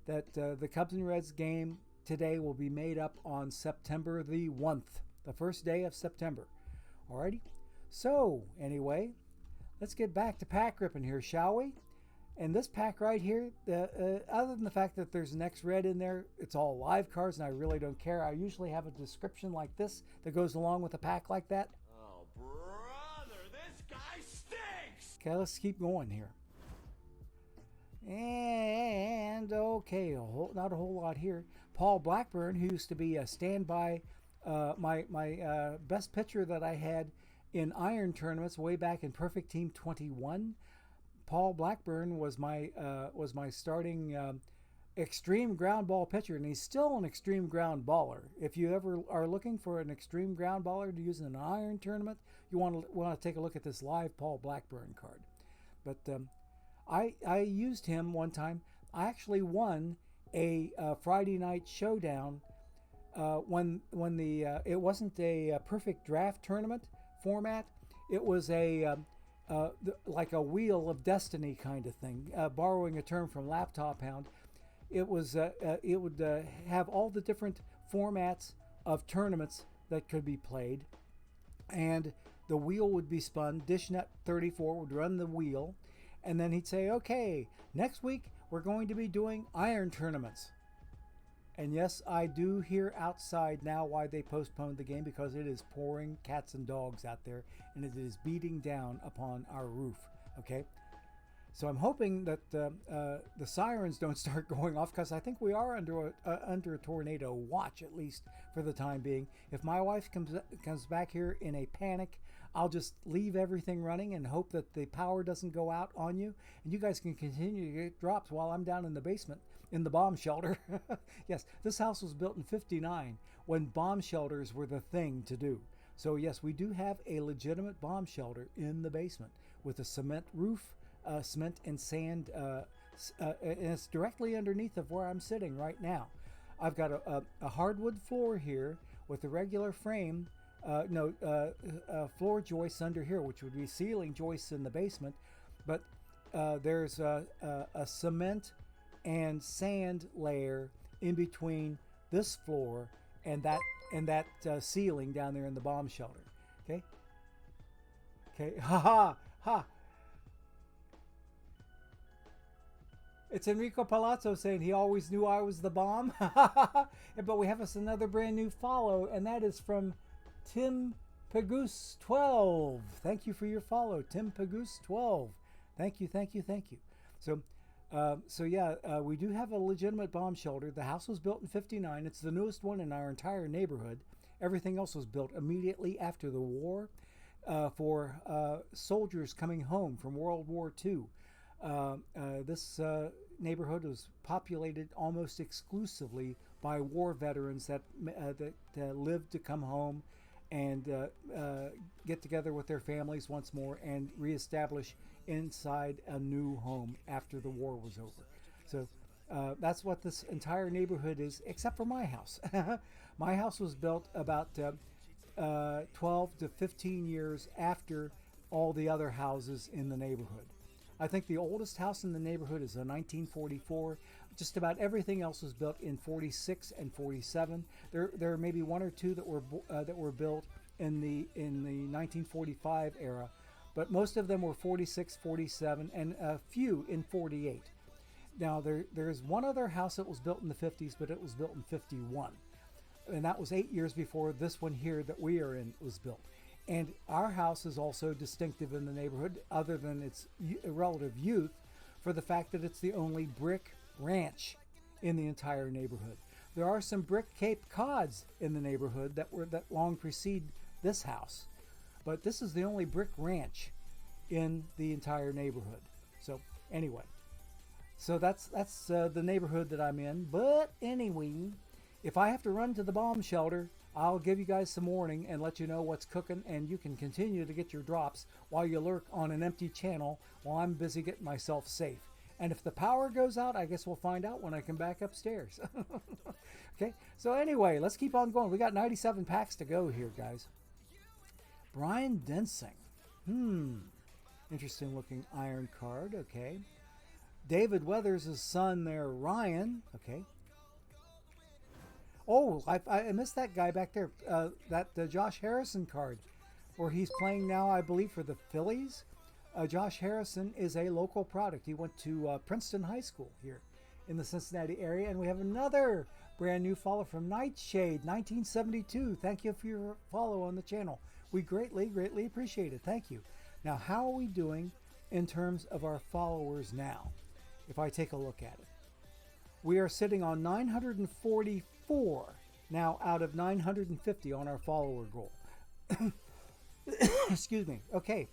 that the Cubs and Reds game today will be made up on September the 1st, the first day of September. Alrighty. So, anyway, let's get back to pack ripping here, shall we? And this pack right here, other than the fact that there's an X-Red in there, it's all live cards, and I really don't care. I usually have a description like this that goes along with a pack like that. Oh, brother, this guy stinks! Okay, let's keep going here. And, okay, not a whole lot here. Paul Blackburn, who used to be a standby, my best pitcher that I had in iron tournaments way back in Perfect Team 21. Paul Blackburn was my starting extreme ground ball pitcher, and he's still an extreme ground baller. If you ever are looking for an extreme ground baller to use in an iron tournament, you want to take a look at this live Paul Blackburn card. But I used him one time. I actually won a Friday night showdown when it wasn't a perfect draft tournament format. It was like a Wheel of Destiny kind of thing, borrowing a term from Laptop Hound. It would have all the different formats of tournaments that could be played, and the wheel would be spun. Dishnet 34 would run the wheel, and then he'd say, okay, next week we're going to be doing iron tournaments. And yes, I do hear outside now why they postponed the game, because it is pouring cats and dogs out there, and it is beating down upon our roof. Okay, so I'm hoping that the sirens don't start going off, because I think we are under a tornado watch, at least for the time being. If my wife comes back here in a panic, I'll just leave everything running and hope that the power doesn't go out on you, and you guys can continue to get drops while I'm down in the basement in the bomb shelter. Yes, this house was built in '59 when bomb shelters were the thing to do. So yes, we do have a legitimate bomb shelter in the basement with a cement roof, cement and sand, and it's directly underneath of where I'm sitting right now. I've got a hardwood floor here with a regular frame, floor joists under here, which would be ceiling joists in the basement, but there's a cement and sand layer in between this floor and that ceiling down there in the bomb shelter. Okay, ha ha ha. It's Enrico Palazzo saying he always knew I was the bomb. But we have us another brand new follow, and that is from Tim Pagoose 12. Thank you for your follow, Tim Pagoose 12. Thank you. So we do have a legitimate bomb shelter. The house was built in '59. It's the newest one in our entire neighborhood, Everything else was built immediately after the war for soldiers coming home from World War II. This neighborhood was populated almost exclusively by war veterans that lived to come home and get together with their families once more and reestablish inside a new home after the war was over. So that's what this entire neighborhood is, except for my house. My house was built about 12 to 15 years after all the other houses in the neighborhood. I think the oldest house in the neighborhood is a 1944. Just about everything else was built in 46 and 47. There are maybe one or two that were built in the 1945 era, but most of them were 46, 47, and a few in 48. Now there's one other house that was built in the 50s, but it was built in 51, and that was 8 years before this one here that we are in was built. And our house is also distinctive in the neighborhood, other than its relative youth, for the fact that it's the only brick ranch in the entire neighborhood. There are some brick Cape Cods in the neighborhood that long precede this house, but this is the only brick ranch in the entire neighborhood. So anyway, so that's the neighborhood that I'm in. But anyway, if I have to run to the bomb shelter, I'll give you guys some warning and let you know what's cooking, and you can continue to get your drops while you lurk on an empty channel while I'm busy getting myself safe. And if the power goes out, I guess we'll find out when I come back upstairs. Okay, so anyway, let's keep on going. We got 97 packs to go here, guys. Brian Densing. Interesting looking iron card, okay. David Weathers' son there, Ryan, okay. Oh, I missed that guy back there. That Josh Harrison card, where he's playing now, I believe, for the Phillies. Josh Harrison is a local product. He went to Princeton High School here in the Cincinnati area. And we have another brand new follow from Nightshade, 1972. Thank you for your follow on the channel. We greatly, greatly appreciate it. Thank you. Now, how are we doing in terms of our followers now? If I take a look at it, we are sitting on 944 now out of 950 on our follower goal. Excuse me. Okay,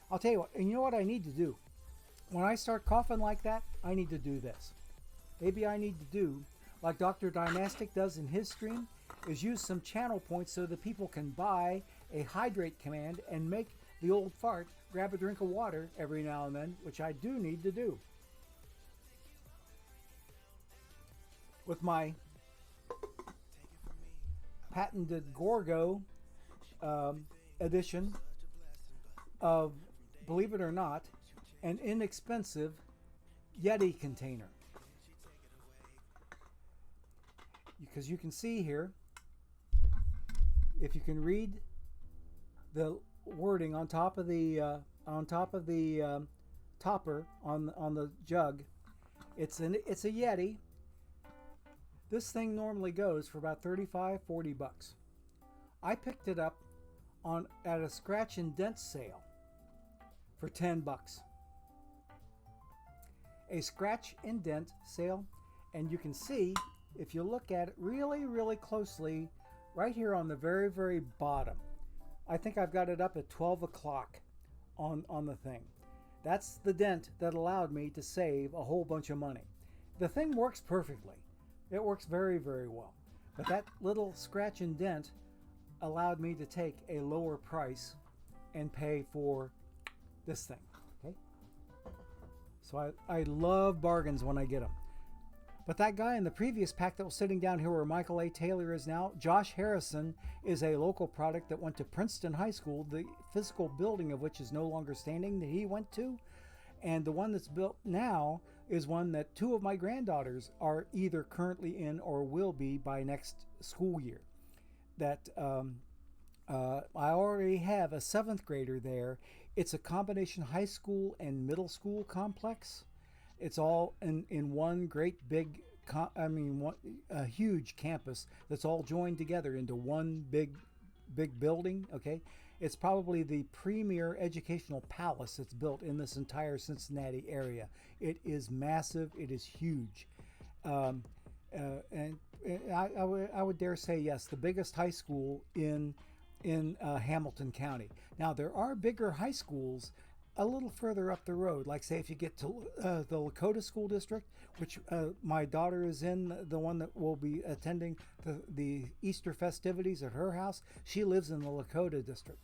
I'll tell you what, and you know what I need to do? When I start coughing like that, I need to do this. Maybe I need to do like Dr. Dynastic does in his stream, is use some channel points so that people can buy a hydrate command and make the old fart grab a drink of water every now and then, which I do need to do. With my patented Gorgo edition of, believe it or not, an inexpensive Yeti container. Because you can see here, if you can read the wording on top of the topper on the jug, it's a Yeti. This thing normally goes for about 35, 40 bucks. I picked it up at a scratch and dent sale for 10 bucks. A scratch and dent sale, and you can see, if you look at it really, really closely, right here on the very, very bottom. I think I've got it up at 12 o'clock on the thing. That's the dent that allowed me to save a whole bunch of money. The thing works perfectly. It works very, very well. But that little scratch and dent allowed me to take a lower price and pay for this thing. Okay? So I love bargains when I get them. But that guy in the previous pack that was sitting down here where Michael A. Taylor is now, Josh Harrison, is a local product that went to Princeton High School, the physical building of which is no longer standing that he went to. And the one that's built now is one that two of my granddaughters are either currently in or will be by next school year. That I already have a 7th grader there. It's a combination high school and middle school complex. It's all in one great big, a huge campus that's all joined together into one big building. Okay, it's probably the premier educational palace that's built in this entire Cincinnati area. It is massive. It is huge. I would dare say yes, the biggest high school in Hamilton County. Now there are bigger high schools a little further up the road, like say if you get to the Lakota School District, which my daughter is in, the one that will be attending the Easter festivities at her house. She lives in the Lakota District,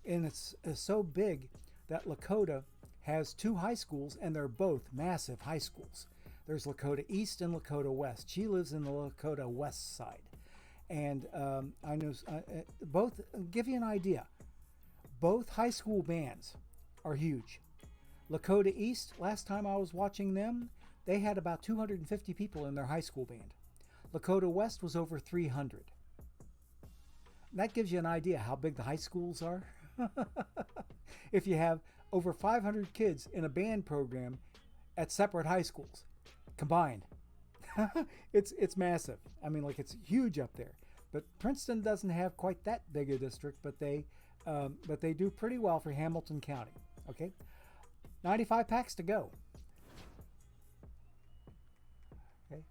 and it's so big that Lakota has two high schools, and they're both massive high schools. There's Lakota East and Lakota West. She lives in the Lakota West side. And I know both, give you an idea, both high school bands are huge. Lakota East, last time I was watching them, they had about 250 people in their high school band. Lakota West was over 300. That gives you an idea how big the high schools are. If you have over 500 kids in a band program at separate high schools combined, it's massive. I mean, like, it's huge up there. But Princeton doesn't have quite that big a district, but they do pretty well for Hamilton County. Okay, 95 packs to go. Okay.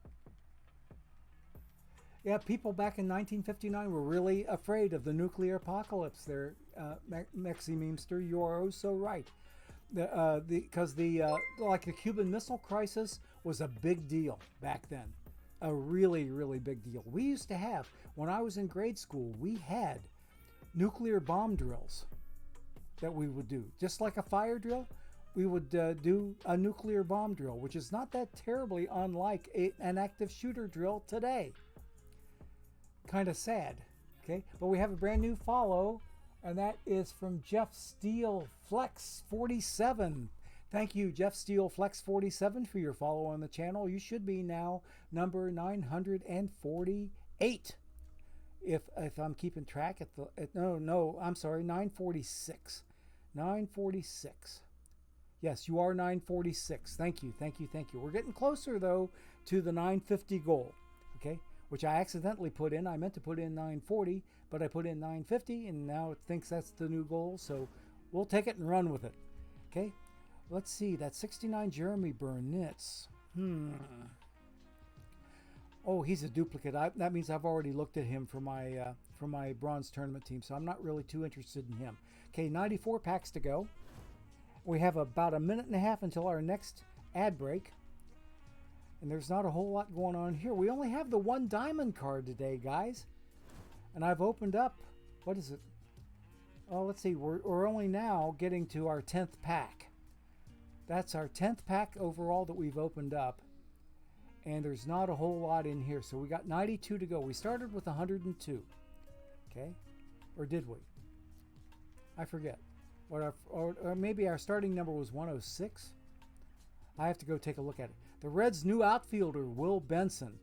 Yeah, people back in 1959 were really afraid of the nuclear apocalypse. There, Mexi Memester, you are oh so right. Because like the Cuban Missile Crisis was a big deal back then, a really, really big deal. We used to have, when I was in grade school, we had nuclear bomb drills that we would do. Just like a fire drill, we would do a nuclear bomb drill, which is not that terribly unlike an active shooter drill today. Kind of sad, okay? But we have a brand new follow, and that is from Jeff Steele Flex 47. Thank you, Jeff Steele Flex 47, for your follow on the channel. You should be now number 948. If I'm keeping track I'm sorry, 946. 946. Yes, you are 946. Thank you. We're getting closer, though, to the 950 goal, okay? Which I accidentally put in. I meant to put in 940, but I put in 950, and now it thinks that's the new goal, so we'll take it and run with it, okay? Let's see, that's 69 Jeremy Burnitz. Oh, he's a duplicate. That means I've already looked at him for my bronze tournament team, so I'm not really too interested in him. Okay, 94 packs to go. We have about a minute and a half until our next ad break. And there's not a whole lot going on here. We only have the one diamond card today, guys. And I've opened up, what is it? Oh, let's see, we're only now getting to our 10th pack. That's our 10th pack overall that we've opened up. And there's not a whole lot in here. So we got 92 to go. We started with 102. Okay? Or did we? I forget. Or maybe our starting number was 106. I have to go take a look at it. The Reds' new outfielder, Will Benson.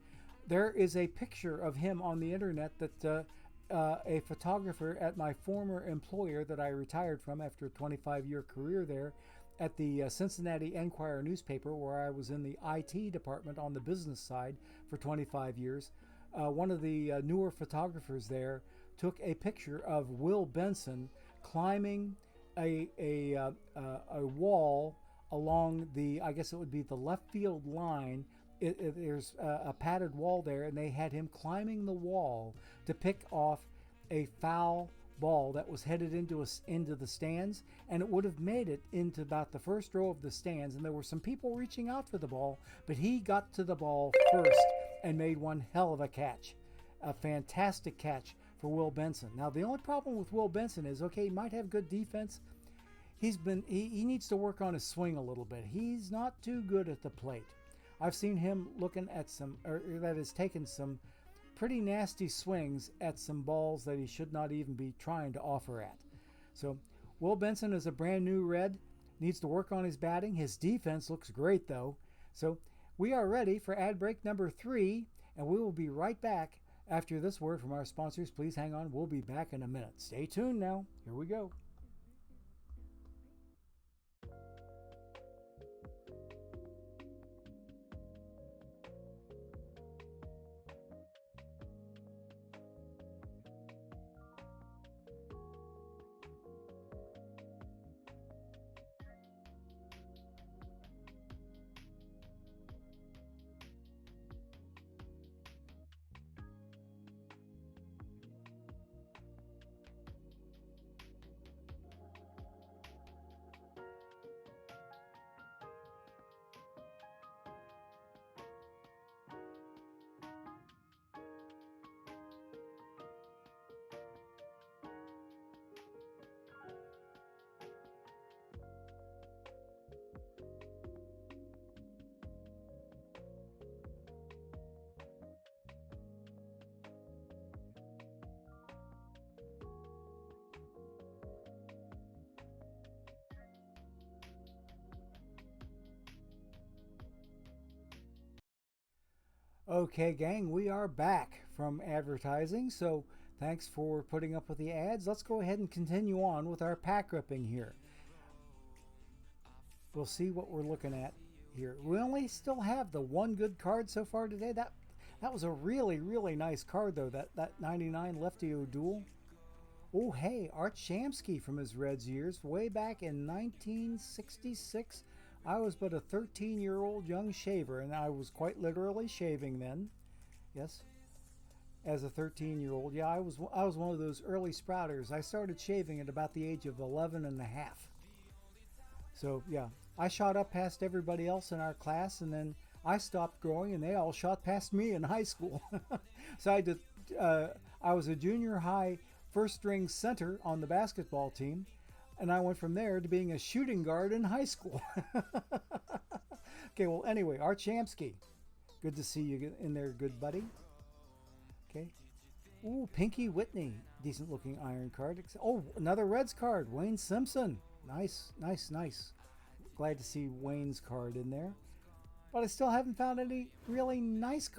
There is a picture of him on the internet that a photographer at my former employer that I retired from after a 25-year career there at the Cincinnati Enquirer newspaper, where I was in the IT department on the business side for 25 years. One of the newer photographers there took a picture of Will Benson climbing a wall along the, I guess it would be the left field line. There's a padded wall there, and they had him climbing the wall to pick off a foul ball that was headed into the stands, and it would have made it into about the first row of the stands, and there were some people reaching out for the ball, but he got to the ball first and made one hell of a catch. A fantastic catch for Will Benson. Now, the only problem with Will Benson is, okay, he might have good defense. He needs to work on his swing a little bit. He's not too good at the plate. I've seen him looking at that has taken some pretty nasty swings at some balls that he should not even be trying to offer at. So Will Benson is a brand new Red, needs to work on his batting. His defense looks great, though. So we are ready for ad break number 3, and we will be right back after this word from our sponsors. Please hang on. We'll be back in a minute. Stay tuned now. Here we go. Okay, gang, we are back from advertising, so thanks for putting up with the ads. Let's go ahead and continue on with our pack ripping here. We'll see what we're looking at here. We only still have the one good card so far today. That was a really, really nice card, though, that 99 Lefty O'Doul. Oh, hey, Art Shamsky from his Reds years, way back in 1966. I was but a 13-year-old young shaver, and I was quite literally shaving then. Yes, as a 13-year-old. Yeah, I was one of those early sprouters. I started shaving at about the age of 11 and a half. So, yeah, I shot up past everybody else in our class, and then I stopped growing, and they all shot past me in high school. So I was a junior high first-string center on the basketball team, and I went from there to being a shooting guard in high school. Okay, well, anyway, Art Shamsky. Good to see you in there, good buddy. Okay. Ooh, Pinky Whitney. Decent-looking iron card. Oh, another Reds card. Wayne Simpson. Nice, nice, nice. Glad to see Wayne's card in there. But I still haven't found any really nice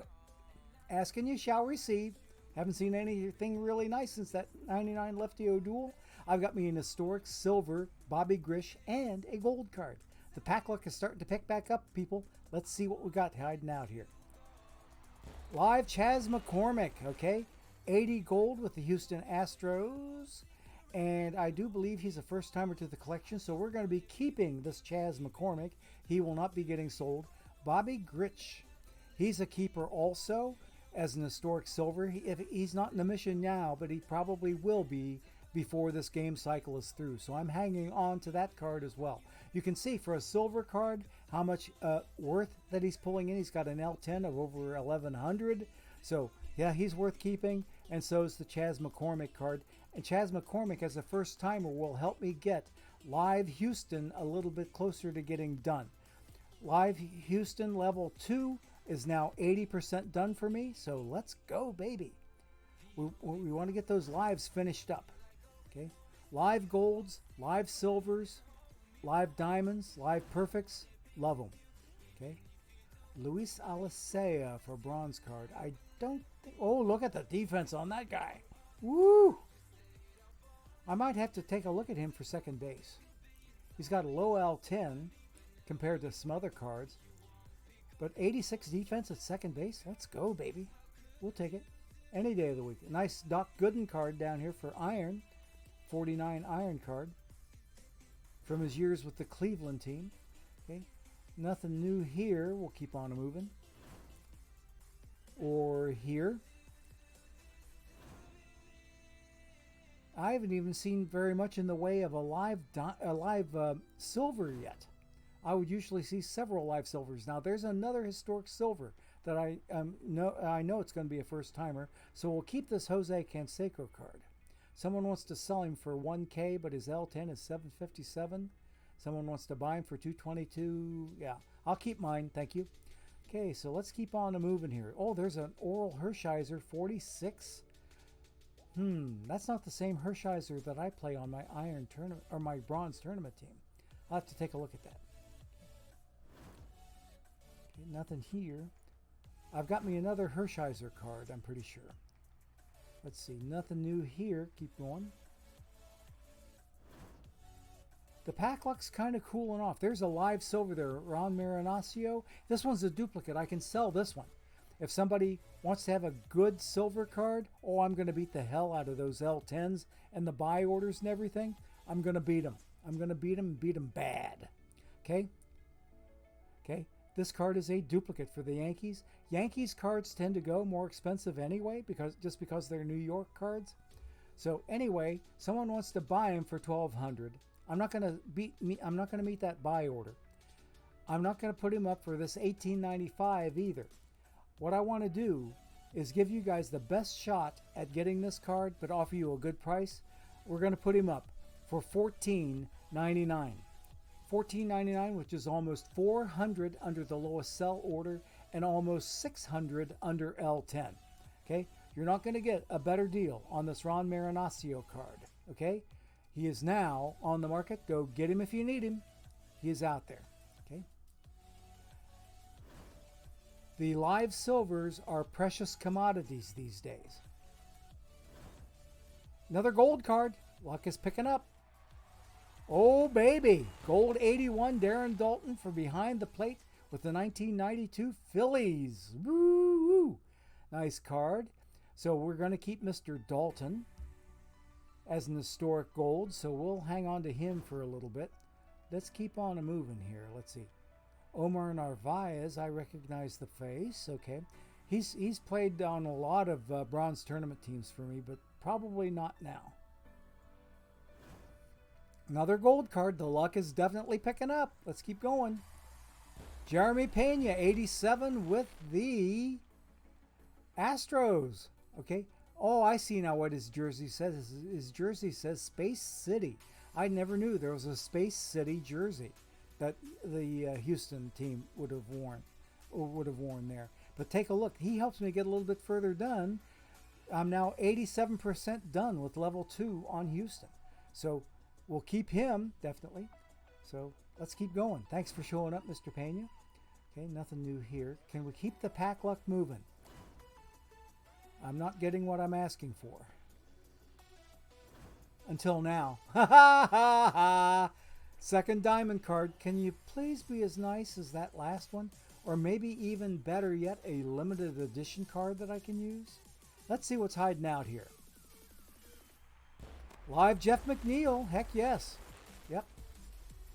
Asking you shall receive. Haven't seen anything really nice since that 99 Lefty O'Doul. I've got me an historic silver Bobby Grish and a gold card. The pack luck is starting to pick back up, people. Let's see what we got hiding out here. Live Chas McCormick, okay? 80 gold with the Houston Astros. And I do believe he's a first-timer to the collection, so we're going to be keeping this Chas McCormick. He will not be getting sold. Bobby Grich, he's a keeper also as an historic silver. He's not in the mission now, but he probably will be before this game cycle is through. So I'm hanging on to that card as well. You can see for a silver card how much worth that he's pulling in. He's got an L10 of over 1,100. So yeah, he's worth keeping, and so is the Chas McCormick card. And Chas McCormick as a first timer will help me get Live Houston a little bit closer to getting done. Live Houston level 2 is now 80% done for me, so let's go, baby. We want to get those lives finished up. Okay, live golds, live silvers, live diamonds, live perfects, love them. Okay, Luis Alicea for bronze card. I don't think. Oh, look at the defense on that guy. Woo! I might have to take a look at him for second base. He's got a low L10 compared to some other cards, but 86 defense at second base. Let's go, baby. We'll take it any day of the week. A nice Doc Gooden card down here for iron. 49 iron card from his years with the Cleveland team. Okay, nothing new here. We'll keep on moving. Or here. I haven't even seen very much in the way of a live silver yet. I would usually see several live silvers. Now there's another historic silver that I know it's going to be a first timer. So we'll keep this Jose Canseco card. Someone wants to sell him for 1K, but his L10 is 757. Someone wants to buy him for 222. Yeah, I'll keep mine, thank you. Okay, so let's keep on moving here. Oh, there's an Oral Hershiser 46. That's not the same Hershiser that I play on my iron tournament or my bronze tournament team. I'll have to take a look at that. Okay, nothing here. I've got me another Hershiser card, I'm pretty sure. Let's see, nothing new here. Keep going. The pack luck's kind of cooling off. There's a live silver there, Ron Marinaccio. This one's a duplicate. I can sell this one. If somebody wants to have a good silver card, oh, I'm going to beat the hell out of those L10s and the buy orders and everything. I'm going to beat them. I'm going to beat them and beat them bad. Okay? Okay? This card is a duplicate for the Yankees. Yankees cards tend to go more expensive anyway, because they're New York cards. So anyway, someone wants to buy them for $1,200. I'm not going to meet that buy order. I'm not going to put him up for this $18.95 either. What I want to do is give you guys the best shot at getting this card, but offer you a good price. We're going to put him up for $14.99. $14.99, which is almost $400 under the lowest sell order and almost $600 under L10. Okay, you're not going to get a better deal on this Ron Marinaccio card. Okay, he is now on the market. Go get him if you need him. He is out there. Okay, The live silvers are precious commodities these days. Another gold card. Luck is picking up. Oh, baby. Gold 81, Darren Dalton for behind the plate with the 1992 Phillies. Woo! Nice card. So we're going to keep Mr. Dalton as an historic gold, so we'll hang on to him for a little bit. Let's keep on a moving here. Let's see. Omar Narvaez, I recognize the face. Okay. He's played on a lot of bronze tournament teams for me, but probably not now. Another gold card. The luck is definitely picking up. Let's keep going. Jeremy Pena, 87 with the Astros. Okay. Oh, I see now what his jersey says. His jersey says Space City. I never knew there was a Space City jersey that the Houston team would have worn there. But take a look. He helps me get a little bit further done. I'm now 87% done with level 2 on Houston. So we'll keep him, definitely. So let's keep going. Thanks for showing up, Mr. Pena. Okay, nothing new here. Can we keep the pack luck moving? I'm not getting what I'm asking for. Until now. Ha ha ha ha! Second diamond card. Can you please be as nice as that last one? Or maybe even better yet, a limited edition card that I can use? Let's see what's hiding out here. Live Jeff McNeil. Heck yes. Yep.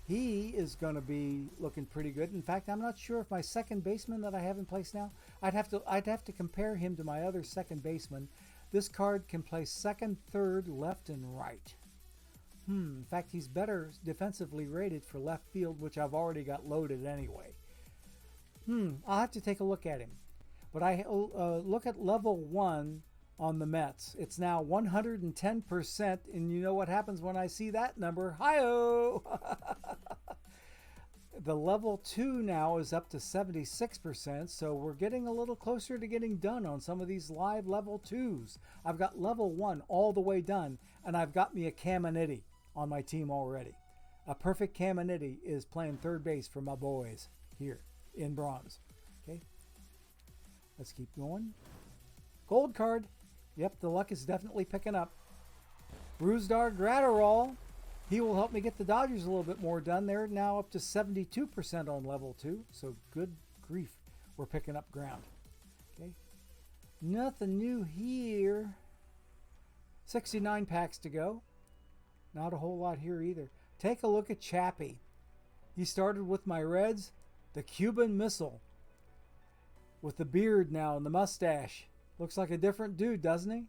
He is going to be looking pretty good. In fact, I'm not sure if my second baseman that I have in place now, I'd have to compare him to my other second baseman. This card can play second, third, left, and right. In fact, he's better defensively rated for left field, which I've already got loaded anyway. I'll have to take a look at him. But I look at level 1 on the Mets. It's now 110%, and you know what happens when I see that number? Hi-oh! The level 2 now is up to 76%, so we're getting a little closer to getting done on some of these live level 2s. I've got level 1 all the way done, and I've got me a Caminiti on my team already. A perfect Caminiti is playing third base for my boys here in bronze. Okay, let's keep going. Gold card. Yep, the luck is definitely picking up. Brusdar Graterol. He will help me get the Dodgers a little bit more done. They're now up to 72% on level 2. So good grief, we're picking up ground. Okay, nothing new here. 69 packs to go. Not a whole lot here either. Take a look at Chappie. He started with my Reds. The Cuban Missile. With the beard now and the mustache. Looks like a different dude, doesn't he?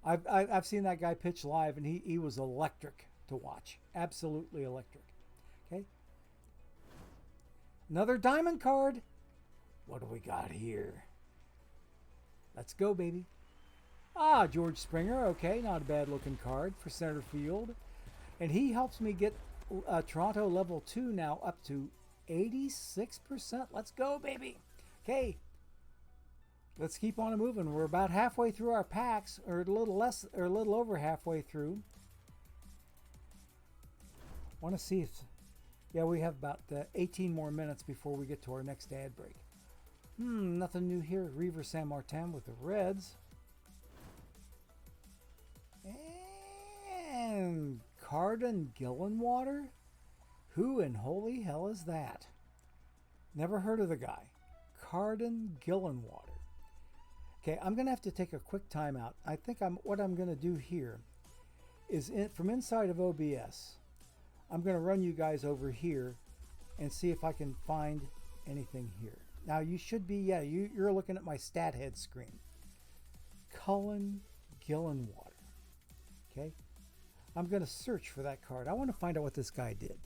I've seen that guy pitch live, and he was electric to watch. Absolutely electric. Okay. Another diamond card. What do we got here? Let's go, baby. George Springer. Okay, not a bad looking card for center field. And he helps me get Toronto level 2 now up to 86%. Let's go, baby. Okay. Let's keep on moving. We're about halfway through our packs, or a little less, or a little over halfway through. Want to see if, yeah, we have about 18 more minutes before we get to our next ad break. Nothing new here. Reaver San Martin with the Reds. And Carden Gillenwater? Who in holy hell is that? Never heard of the guy. Carden Gillenwater. Okay, I'm going to have to take a quick time out. I think what I'm going to do here is from inside of OBS, I'm going to run you guys over here and see if I can find anything here. Now you should be, you're looking at my stat head screen. Cullen Gillenwater. Okay, I'm going to search for that card. I want to find out what this guy did.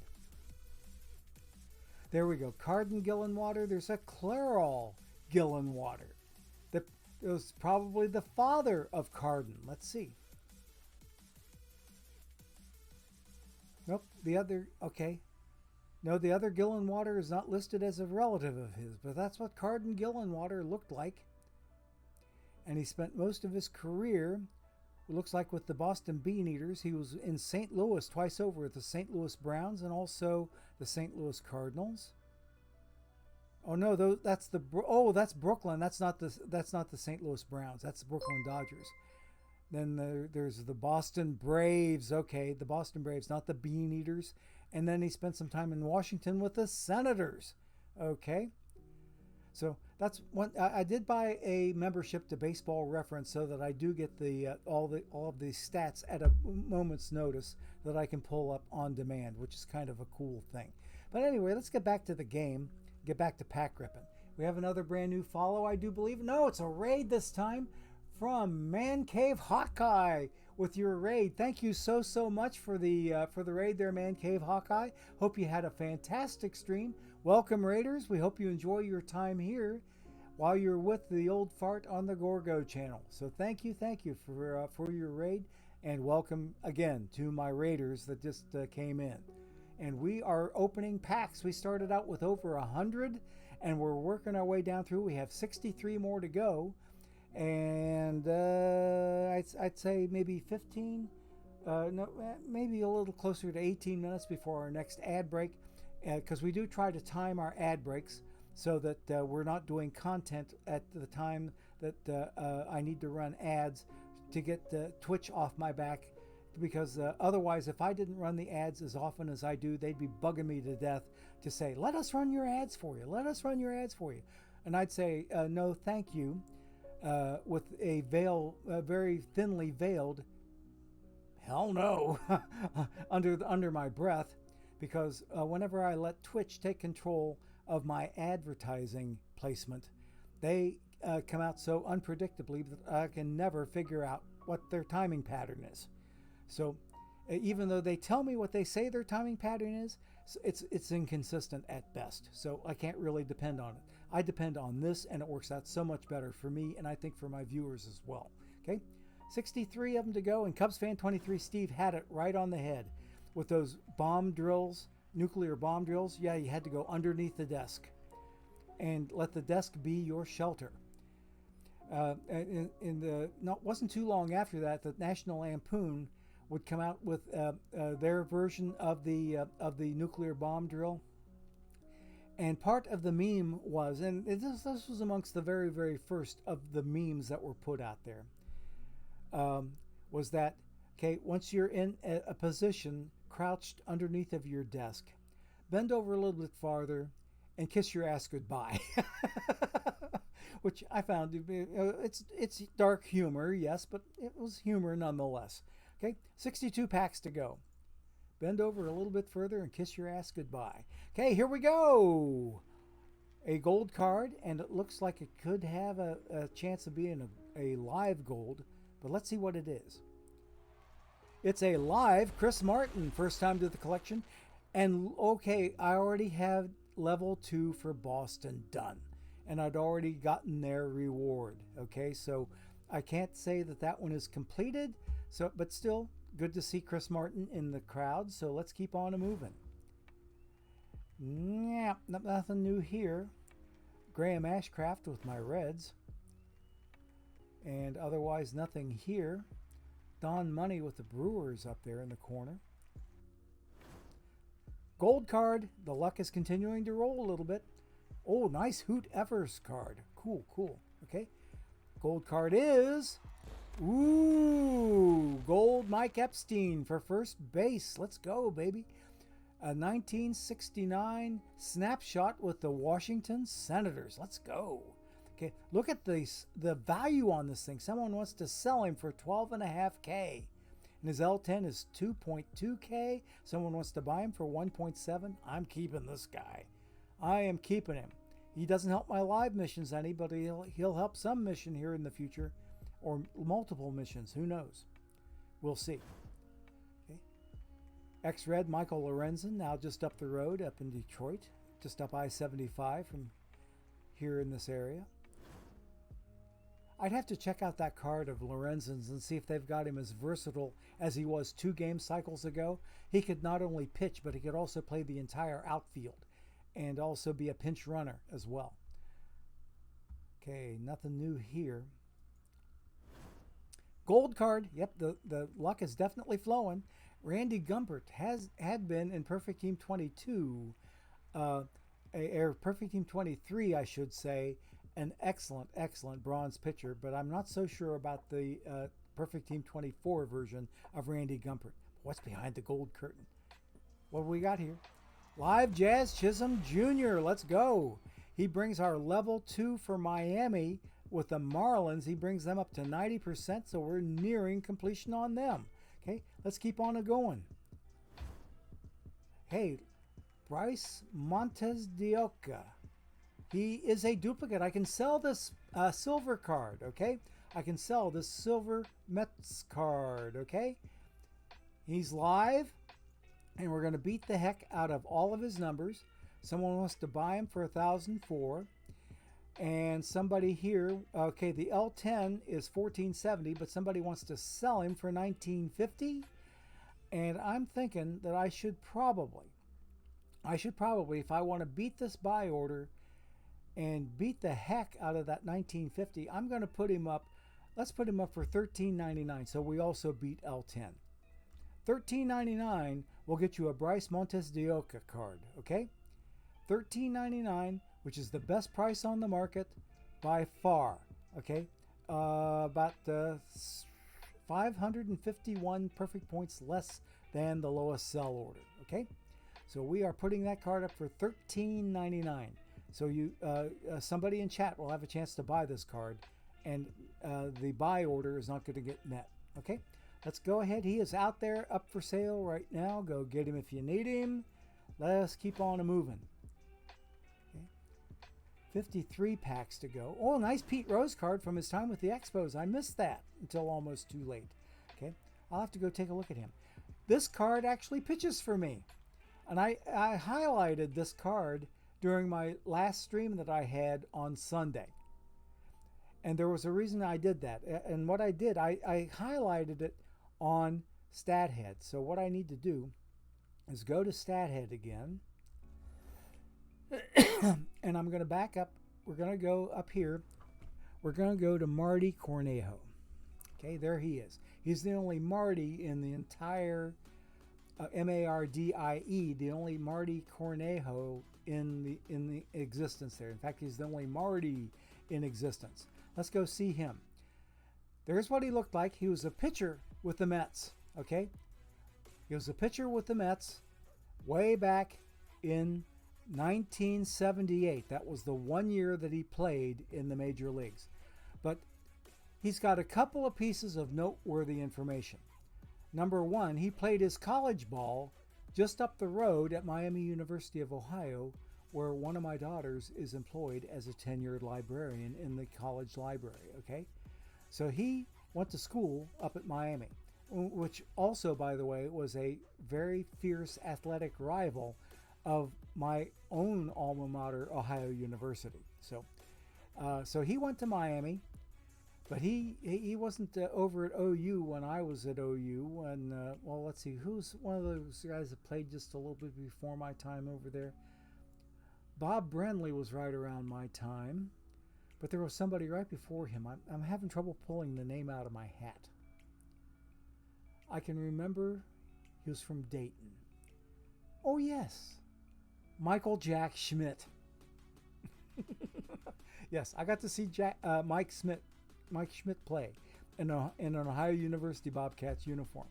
There we go. Carden Gillenwater. There's a Clairol Gillenwater. It was probably the father of Carden. Let's see. Nope. The other, okay. No, the other Gillenwater is not listed as a relative of his, but that's what Carden Gillenwater looked like. And he spent most of his career, it looks like, with the Boston Bean Eaters. He was in St. Louis twice over with the St. Louis Browns and also the St. Louis Cardinals. Oh no, that's Brooklyn. That's not the St. Louis Browns. That's the Brooklyn Dodgers. Then there's the Boston Braves. Okay, the Boston Braves, not the Bean Eaters. And then he spent some time in Washington with the Senators. Okay, so that's one. I did buy a membership to Baseball Reference so that I do get all of the stats at a moment's notice that I can pull up on demand, which is kind of a cool thing. But anyway, let's get back to the game. Get back to pack ripping. We have another brand new follow, I do believe. No, it's a raid this time from Man Cave Hawkeye with your raid. Thank you so much for the raid there, Man Cave Hawkeye. Hope you had a fantastic stream. Welcome, Raiders. We hope you enjoy your time here while you're with the old fart on the Gorgo channel. So thank you for your raid, and welcome again to my Raiders that just came in. And we are opening packs. We started out with over 100, and we're working our way down through. We have 63 more to go, and I'd say maybe 15, maybe a little closer to 18 minutes before our next ad break, because we do try to time our ad breaks so that we're not doing content at the time that I need to run ads to get Twitch off my back. Because otherwise, if I didn't run the ads as often as I do, they'd be bugging me to death to say, let us run your ads for you. Let us run your ads for you. And I'd say, no, thank you, with a veil, very thinly veiled, hell no, under my breath. Because whenever I let Twitch take control of my advertising placement, they come out so unpredictably that I can never figure out what their timing pattern is. So even though they tell me what they say their timing pattern is, it's inconsistent at best. So I can't really depend on it. I depend on this, and it works out so much better for me, and I think for my viewers as well. Okay, 63 of them to go, and Cubs fan 23 Steve had it right on the head with those bomb drills, nuclear bomb drills. Yeah, you had to go underneath the desk and let the desk be your shelter. Wasn't too long after that, the National Lampoon would come out with their version of the nuclear bomb drill. And part of the meme was, and this was amongst the very, very first of the memes that were put out there, was that, okay, once you're in a position crouched underneath of your desk, bend over a little bit farther and kiss your ass goodbye. Which I found to be, it's dark humor, yes, but it was humor nonetheless. Okay, 62 packs to go. Bend over a little bit further and kiss your ass goodbye. Okay, here we go. A gold card, and it looks like it could have a chance of being a live gold, but let's see what it is. It's a live Chris Martin, first time to the collection. And okay, I already have level 2 for Boston done, and I'd already gotten their reward. Okay, so I can't say that one is completed. So, but still, good to see Chris Martin in the crowd. So let's keep on moving. Yeah, nothing new here. Graham Ashcraft with my Reds. And otherwise nothing here. Don Money with the Brewers up there in the corner. Gold card. The luck is continuing to roll a little bit. Oh, nice Hoot Evers card. Cool. Okay. Gold card is... Ooh, gold Mike Epstein for first base. Let's go, baby. A 1969 snapshot with the Washington Senators. Let's go. Okay, look at the value on this thing. Someone wants to sell him for $12.5K. And his L10 is 2.2K. Someone wants to buy him for 1.7. I'm keeping this guy. I am keeping him. He doesn't help my live missions any, but he'll help some mission here in the future. Or multiple missions, who knows? We'll see. Okay. X-Red Michael Lorenzen, now just up the road, up in Detroit, just up I-75 from here in this area. I'd have to check out that card of Lorenzen's and see if they've got him as versatile as he was 2 game cycles ago. He could not only pitch, but he could also play the entire outfield and also be a pinch runner as well. Okay, nothing new here. Gold card. Yep, the luck is definitely flowing. Randy Gumbert had been in Perfect Team 22. Perfect Team 23, I should say, an excellent bronze pitcher, but I'm not so sure about the Perfect Team 24 version of Randy Gumpert. What's behind the gold curtain? What have we got here? Live Jazz Chisholm Jr. Let's go. He brings our level 2 for Miami with the Marlins. He brings them up to 90%, so we're nearing completion on them. Okay, let's keep on going. Hey, Bryce Montes de Oca. He is a duplicate. I can sell this silver card, okay? I can sell this silver Mets card, okay? He's live, and we're going to beat the heck out of all of his numbers. Someone wants to buy him for $1,004. And somebody here, okay, the L10 is $1,470, but somebody wants to sell him for $1,950. And I'm thinking that I should probably, if I want to beat this buy order and beat the heck out of that $1,950, I'm going to put him up. Let's put him up for $1,399. So we also beat L10. $1,399 will get you a Bryce Montes de Oca card, okay? $1,399, which is the best price on the market by far, okay? About 551 perfect points less than the lowest sell order, okay? So we are putting that card up for $1,399. So you, somebody in chat will have a chance to buy this card, and the buy order is not going to get met, okay? Let's go ahead. He is out there up for sale right now. Go get him if you need him. Let's keep on moving. 53 packs to go. Oh, nice Pete Rose card from his time with the Expos. I missed that until almost too late. Okay, I'll have to go take a look at him. This card actually pitches for me. And I highlighted this card during my last stream that I had on Sunday. And there was a reason I did that. And what I did, I highlighted it on StatHead. So what I need to do is go to StatHead again. And I'm going to back up. We're going to go up here. We're going to go to Marty Cornejo. Okay, there he is. He's the only Marty in the entire M-A-R-D-I-E, the only Marty Cornejo in the existence there. In fact, he's the only Marty in existence. Let's go see him. There's what he looked like. He was a pitcher with the Mets. Okay, he was a pitcher with the Mets way back in 1978. That was the 1 year that he played in the major leagues. But he's got a couple of pieces of noteworthy information. Number one, he played his college ball just up the road at Miami University of Ohio, where one of my daughters is employed as a tenured librarian in the college library, okay? So he went to school up at Miami, which also, by the way, was a very fierce athletic rival of my own alma mater, Ohio University. So he went to Miami, but he wasn't over at OU when I was at OU. And well, let's see, who's one of those guys that played just a little bit before my time over there? Bob Brenly was right around my time, but there was somebody right before him. I'm having trouble pulling the name out of my hat. I can remember he was from Dayton. Oh yes, Michael Jack Schmidt. Yes, I got to see Mike Schmidt play in an Ohio University Bobcats uniform.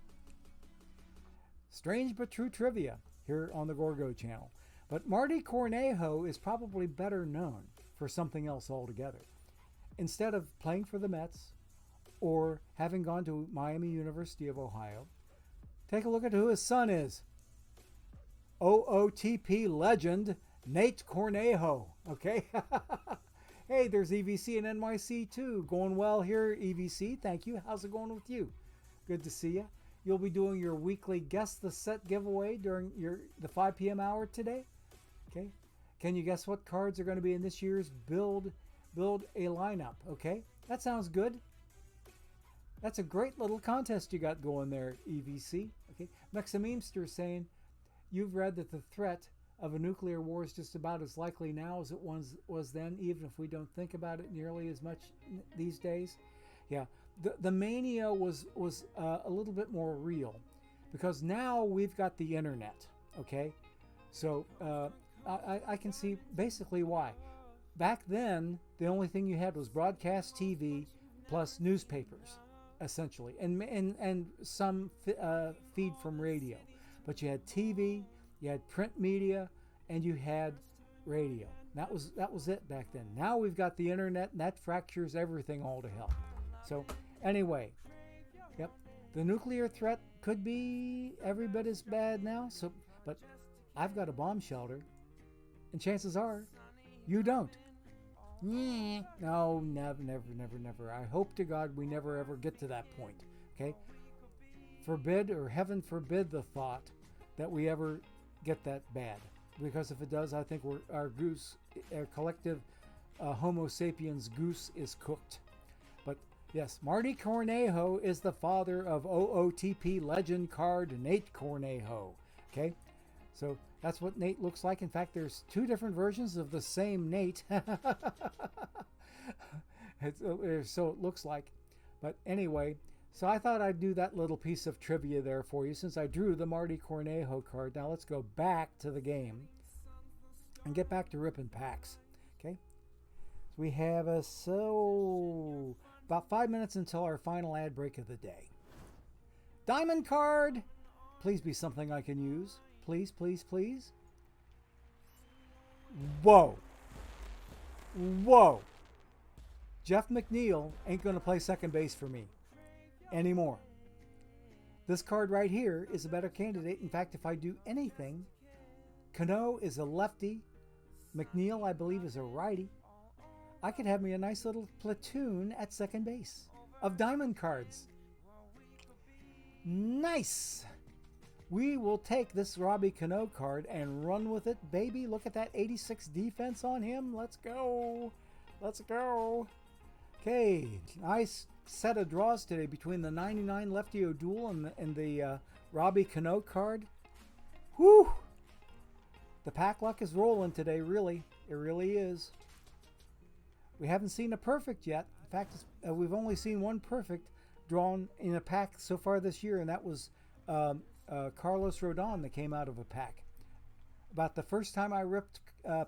Strange but true trivia here on the Gorgo channel. But Marty Cornejo is probably better known for something else altogether. Instead of playing for the Mets or having gone to Miami University of Ohio, take a look at who his son is. OOTP legend Nate Cornejo. Okay? Hey, there's EVC and NYC too. Going well here, EVC. Thank you. How's it going with you? Good to see you. You'll be doing your weekly Guess the Set giveaway during the 5 p.m. hour today. Okay. Can you guess what cards are going to be in this year's build a lineup? Okay. That sounds good. That's a great little contest you got going there, EVC. Okay. Mexamemster saying, you've read that the threat of a nuclear war is just about as likely now as it was then, even if we don't think about it nearly as much these days. Yeah, the mania was a little bit more real because now we've got the internet, okay? So I can see basically why. Back then, the only thing you had was broadcast TV plus newspapers, essentially, and some feed from radio. But you had TV, you had print media, and you had radio. That was it back then. Now we've got the internet, and that fractures everything all to hell. So anyway, yep, the nuclear threat could be every bit as bad now. So, but I've got a bomb shelter, and chances are you don't. No, never. I hope to God we never ever get to that point. Okay, forbid, or heaven forbid, the thought that we ever get that bad. Because if it does, I think our collective Homo sapiens goose is cooked. But yes, Marty Cornejo is the father of OOTP legend card Nate Cornejo. Okay, so that's what Nate looks like. In fact, there's two different versions of the same Nate. So it looks like. But anyway, so I thought I'd do that little piece of trivia there for you since I drew the Marty Cornejo card. Now let's go back to the game and get back to ripping packs. Okay, so we have about 5 minutes until our final ad break of the day. Diamond card, please be something I can use. Please, please, please. Whoa. Jeff McNeil ain't going to play second base for me anymore. This card right here is a better candidate. In fact, if I do anything, Cano is a lefty. McNeil, I believe, is a righty. I could have me a nice little platoon at second base of diamond cards. Nice. We will take this Robbie Cano card and run with it, baby. Look at that 86 defense on him. Let's go. Okay, nice set of draws today between the 99 Lefty O'Doul and the Robbie Cano card. Whew! The pack luck is rolling today, really. It really is. We haven't seen a perfect yet. In fact, we've only seen one perfect drawn in a pack so far this year, and that was Carlos Rodon that came out of a pack. About the first time I ripped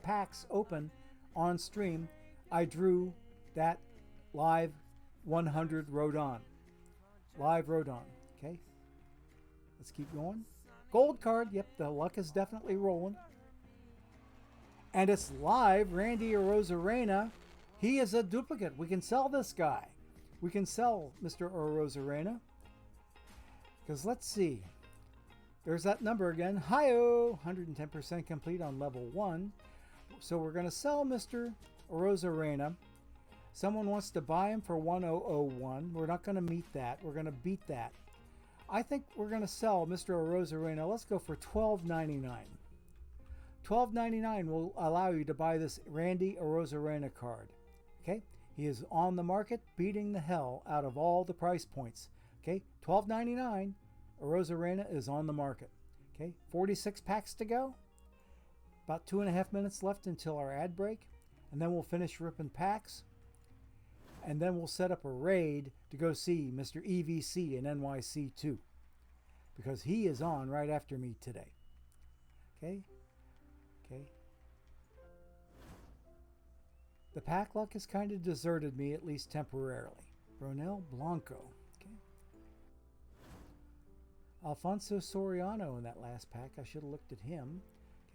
packs open on stream, I drew that live 100 Rodon. Live Rodon. Okay. Let's keep going. Gold card. Yep, the luck is definitely rolling. And it's live Randy Arozarena. He is a duplicate. We can sell this guy. We can sell Mr. Arozarena. Because let's see. There's that number again. Hi-oh! 110% complete on level 1. So we're going to sell Mr. Arozarena. Someone wants to buy him for 1001. We're not going to meet that. We're going to beat that. I think we're going to sell Mr. Arozarena. Let's go for $12.99. $12.99 will allow you to buy this Randy Arozarena card. Okay? He is on the market, beating the hell out of all the price points. Okay? $12.99. Arozarena is on the market. Okay? 46 packs to go. About 2.5 minutes left until our ad break. And then we'll finish ripping packs. And then we'll set up a raid to go see Mr. EVC in NYC 2. Because he is on right after me today. Okay? Okay. The pack luck has kind of deserted me, at least temporarily. Ronel Blanco. Okay. Alfonso Soriano in that last pack. I should have looked at him.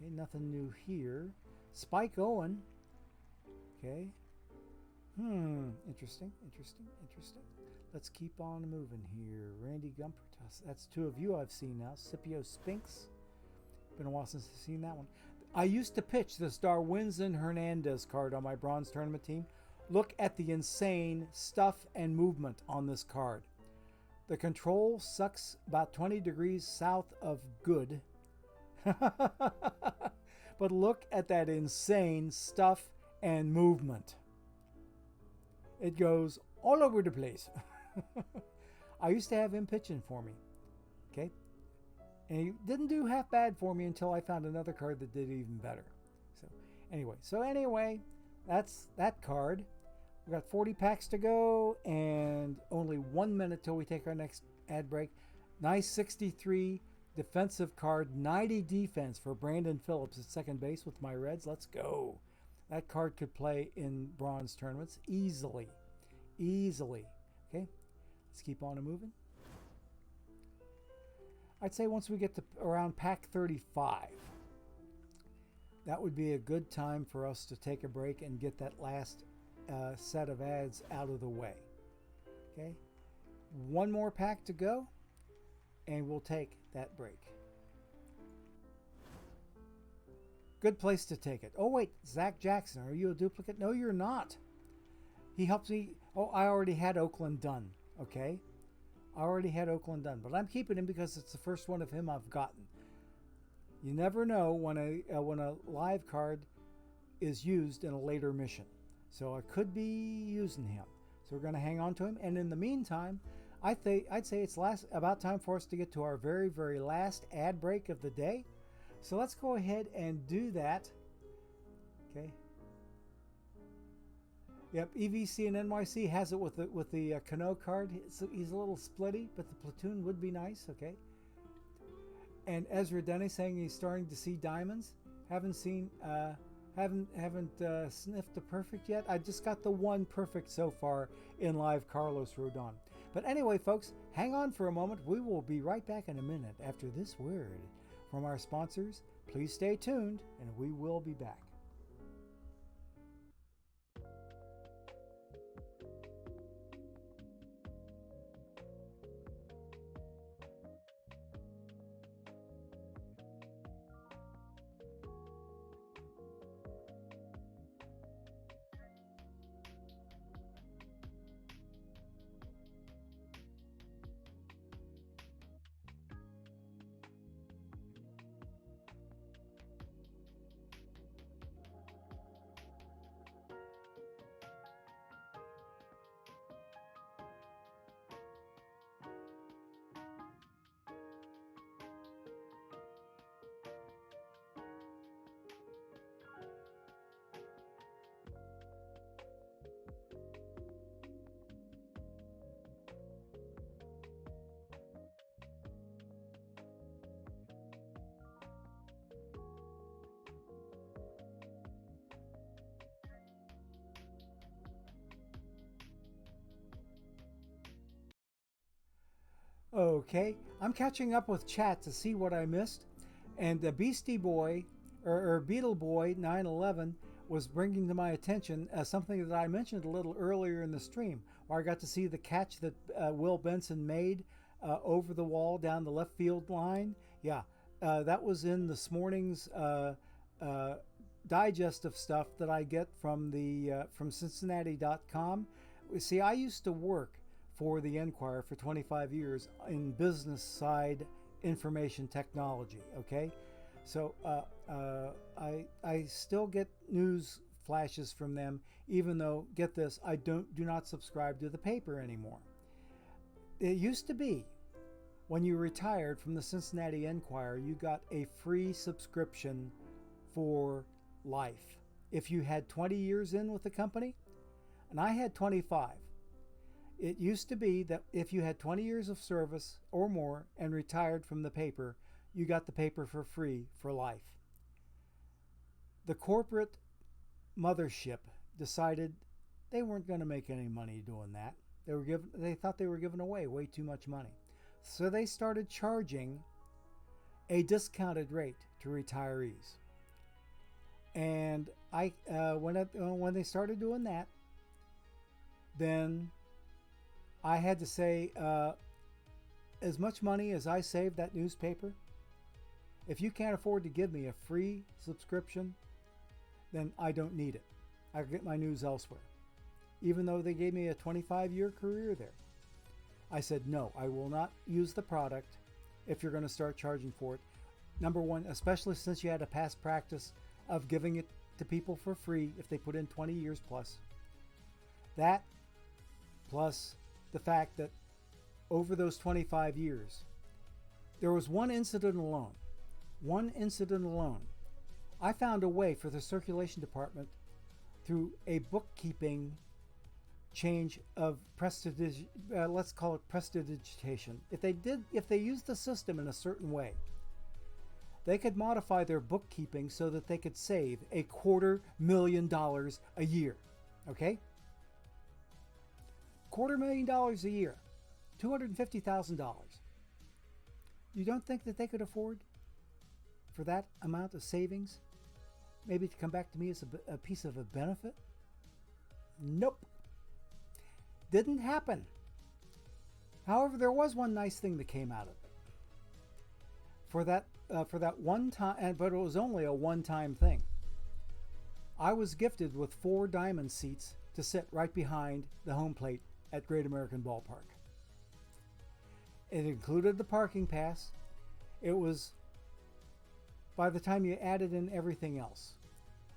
Okay, nothing new here. Spike Owen. Okay. Interesting. Let's keep on moving here. Randy Gumpertus. That's two of you I've seen now. Scipio Spinks. Been a while since I've seen that one. I used to pitch this Darwinzon Hernandez card on my bronze tournament team. Look at the insane stuff and movement on this card. The control sucks about 20 degrees south of good. But look at that insane stuff and movement. It goes all over the place. I used to have him pitching for me. Okay? And he didn't do half bad for me until I found another card that did even better. So anyway, that's that card. We got 40 packs to go and only 1 minute till we take our next ad break. Nice 63 defensive card, 90 defense for Brandon Phillips at second base with my Reds. Let's go. That card could play in bronze tournaments easily. Easily. Okay, let's keep on moving. I'd say once we get to around pack 35, that would be a good time for us to take a break and get that last set of ads out of the way. Okay, one more pack to go, and we'll take that break. Good place to take it. Oh wait, Zach Jackson, are you a duplicate? No, you're not. He helps me. Oh, I already had Oakland done. Okay, I already had Oakland done, but I'm keeping him because it's the first one of him I've gotten. You never know when a live card is used in a later mission, so I could be using him. So we're going to hang on to him, and in the meantime, I'd say it's about time for us to get to our very, very last ad break of the day. So let's go ahead and do that. Okay. Yep, EVC and NYC has it with the Cano card. He's a little splitty, but the platoon would be nice. Okay. And Ezra Denny saying he's starting to see diamonds. Haven't sniffed the perfect yet. I just got the one perfect so far in live Carlos Rodon. But anyway, folks, hang on for a moment. We will be right back in a minute after this word from our sponsors. Please stay tuned, and we will be back. Okay, I'm catching up with chat to see what I missed, and the Beastie Boy or Beetle Boy 911 was bringing to my attention something that I mentioned a little earlier in the stream, where I got to see the catch that Will Benson made over the wall down the left field line. Yeah, that was in this morning's digest of stuff that I get from from Cincinnati.com. See, I used to work for the Enquirer for 25 years in business side information technology. Okay, so I still get news flashes from them, even though, get this, I do not subscribe to the paper anymore. It used to be when you retired from the Cincinnati Enquirer, you got a free subscription for life if you had 20 years in with the company, and I had 25. It used to be that if you had 20 years of service or more and retired from the paper, you got the paper for free for life. The corporate mothership decided they weren't going to make any money doing that. They thought they were giving away way too much money. So they started charging a discounted rate to retirees. And when they started doing that, then I had to say, as much money as I saved that newspaper, if you can't afford to give me a free subscription, then I don't need it. I get my news elsewhere. Even though they gave me a 25-year career there. I said, no, I will not use the product if you're going to start charging for it. Number one, especially since you had a past practice of giving it to people for free if they put in 20 years plus. That, plus the fact that over those 25 years, there was one incident alone, I found a way for the circulation department through a bookkeeping change of prestige, let's call it prestidigitation. If they used the system in a certain way, they could modify their bookkeeping so that they could save $250,000 a year. Okay? $250,000 a year. $250,000. You don't think that they could afford for that amount of savings maybe to come back to me as a piece of a benefit? Nope. Didn't happen. However, there was one nice thing that came out of it. For that one time, but it was only a one-time thing. I was gifted with 4 diamond seats to sit right behind the home plate at Great American Ballpark. It included the parking pass. It was, by the time you added in everything else,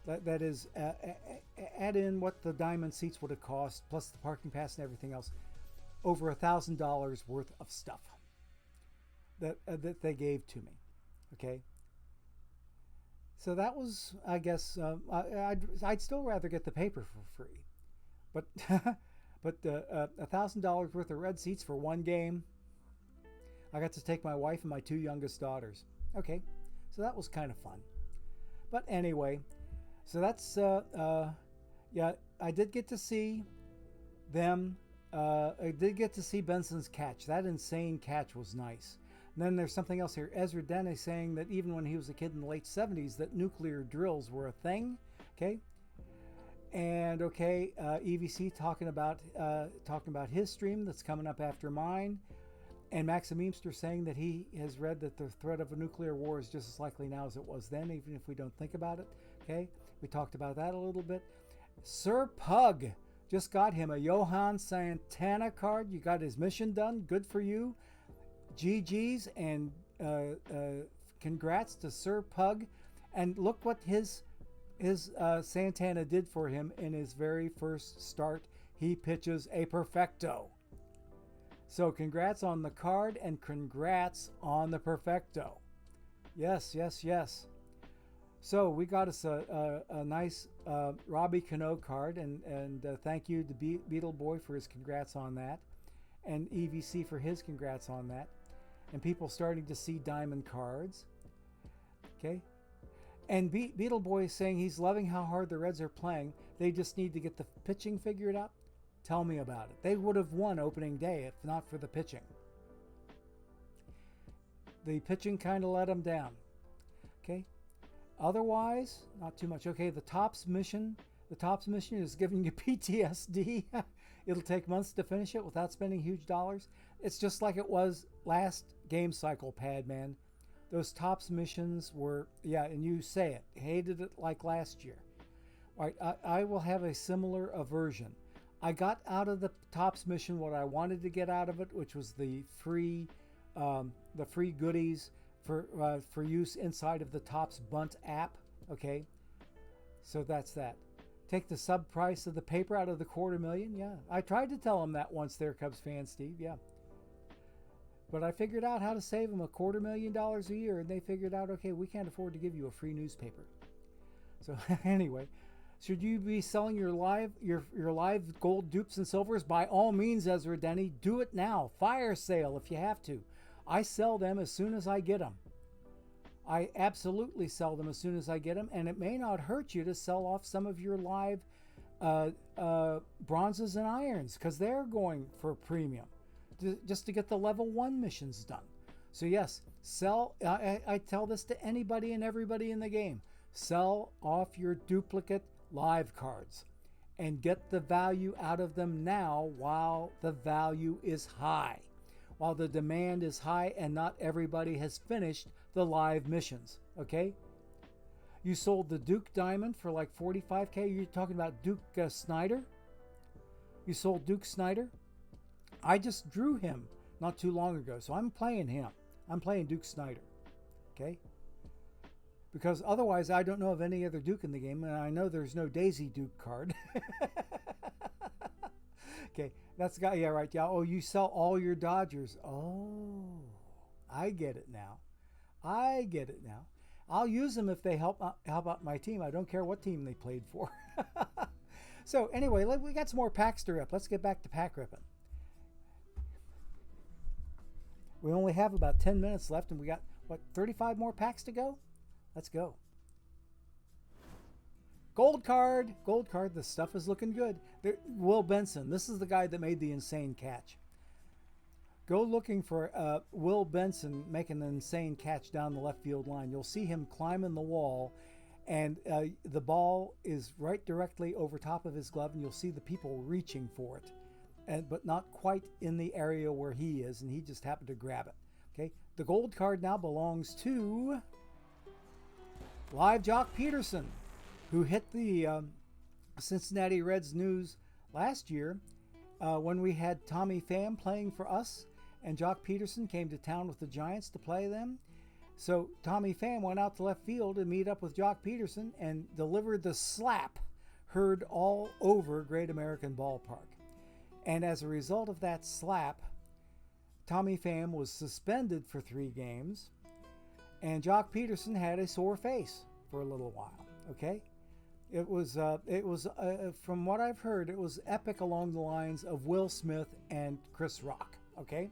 that is, add in what the diamond seats would have cost, plus the parking pass and everything else, over $1,000 worth of stuff that they gave to me. Okay. So that was, I guess, I'd still rather get the paper for free, but but $1,000 worth of red seats for one game. I got to take my wife and my 2 youngest daughters. Okay, so that was kind of fun. But anyway, so that's yeah. I did get to see them. I did get to see Benson's catch. That insane catch was nice. And then there's something else here. Ezra Dene saying that even when he was a kid in the late 70s, that nuclear drills were a thing. Okay. And okay, EVC talking about his stream that's coming up after mine. And Maximemster saying that he has read that the threat of a nuclear war is just as likely now as it was then, even if we don't think about it. Okay, we talked about that a little bit. Sir Pug just got him a Johan Santana card. You got his mission done. Good for you. GG's and congrats to Sir Pug. And look what his Santana did for him in his very first start. He pitches a perfecto. So congrats on the card and congrats on the perfecto. Yes, yes, yes. So we got us a nice Robbie Cano card, and thank you to Beetle Boy for his congrats on that, and EVC for his congrats on that, and people starting to see diamond cards. Okay, and Beetle Boy is saying he's loving how hard the Reds are playing. They just need to get the pitching figured out. Tell me about it. They would have won opening day if not for the pitching. The pitching kind of let them down. Okay. Otherwise, not too much. Okay, the Tops mission is giving you PTSD. It'll take months to finish it without spending huge dollars. It's just like it was last game cycle, Padman. Those Tops missions were, yeah, and you say it, hated it like last year. All right, I will have a similar aversion. I got out of the Tops mission what I wanted to get out of it, which was the free goodies for use inside of the Tops Bunt app. Okay, so that's that. Take the sub price of the paper out of the $250,000. Yeah, I tried to tell them that once there, Cubs fan Steve. Yeah, but I figured out how to save them $250,000 a year, and they figured out, okay, we can't afford to give you a free newspaper. So anyway. Should you be selling your live gold dupes and silvers? By all means, Ezra Denny, do it now. Fire sale if you have to. I sell them as soon as I get them. I absolutely sell them as soon as I get them, and it may not hurt you to sell off some of your live bronzes and irons because they're going for a premium just to get the level 1 missions done. So yes, sell. I tell this to anybody and everybody in the game. Sell off your duplicate live cards and get the value out of them now while the value is high, while the demand is high and not everybody has finished the live missions. Okay, you sold the Duke Diamond for like $45,000. You're talking about Duke Snyder. You sold Duke Snyder. I just drew him not too long ago, so I'm playing him. I'm playing Duke Snyder. Okay, because otherwise I don't know of any other Duke in the game, and I know there's no Daisy Duke card. Okay, that's the guy. Yeah, right. Yeah. Oh, you sell all your Dodgers. Oh, I get it now. I get it now. I'll use them if they help out my team. I don't care what team they played for. So anyway, we got some more packs to rip. Let's get back to pack ripping. We only have about 10 minutes left, and we got, what, 35 more packs to go? Let's go. Gold card. Gold card. The stuff is looking good. Will Benson. This is the guy that made the insane catch. Go looking for Will Benson making an insane catch down the left field line. You'll see him climbing the wall, and the ball is right directly over top of his glove, and you'll see the people reaching for it, but not quite in the area where he is, and he just happened to grab it. Okay, the gold card now belongs to Live Jock Peterson, who hit the Cincinnati Reds news last year when we had Tommy Pham playing for us, and Jock Peterson came to town with the Giants to play them. So Tommy Pham went out to left field to meet up with Jock Peterson and delivered the slap heard all over Great American Ballpark. And as a result of that slap, Tommy Pham was suspended for 3 games, and Jock Peterson had a sore face for a little while. Okay, it was from what I've heard, it was epic along the lines of Will Smith and Chris Rock. Okay,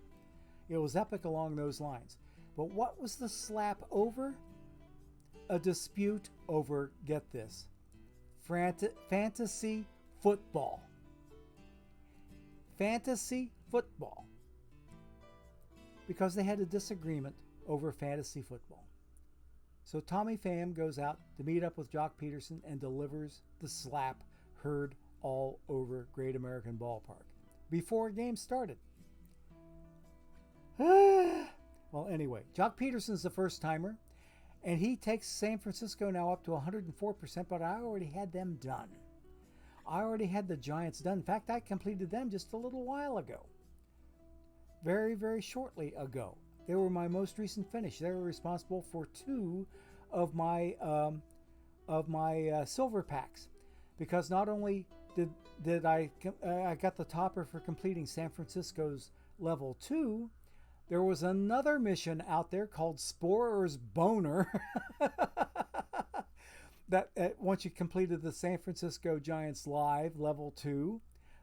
it was epic along those lines. But what was the slap over? A dispute over, get this, fantasy football. Fantasy football. Because they had a disagreement over fantasy football. So Tommy Pham goes out to meet up with Jock Peterson and delivers the slap heard all over Great American Ballpark before a game started. Well, anyway, Jock Peterson's the first timer, and he takes San Francisco now up to 104%, but I already had them done. I already had the Giants done. In fact, I completed them just a little while ago. Very, very shortly ago. They were my most recent finish. They were responsible for 2 of my silver packs, because not only did I got the topper for completing San Francisco's level 2, there was another mission out there called Sporer's Boner that once you completed the San Francisco Giants Live level 2,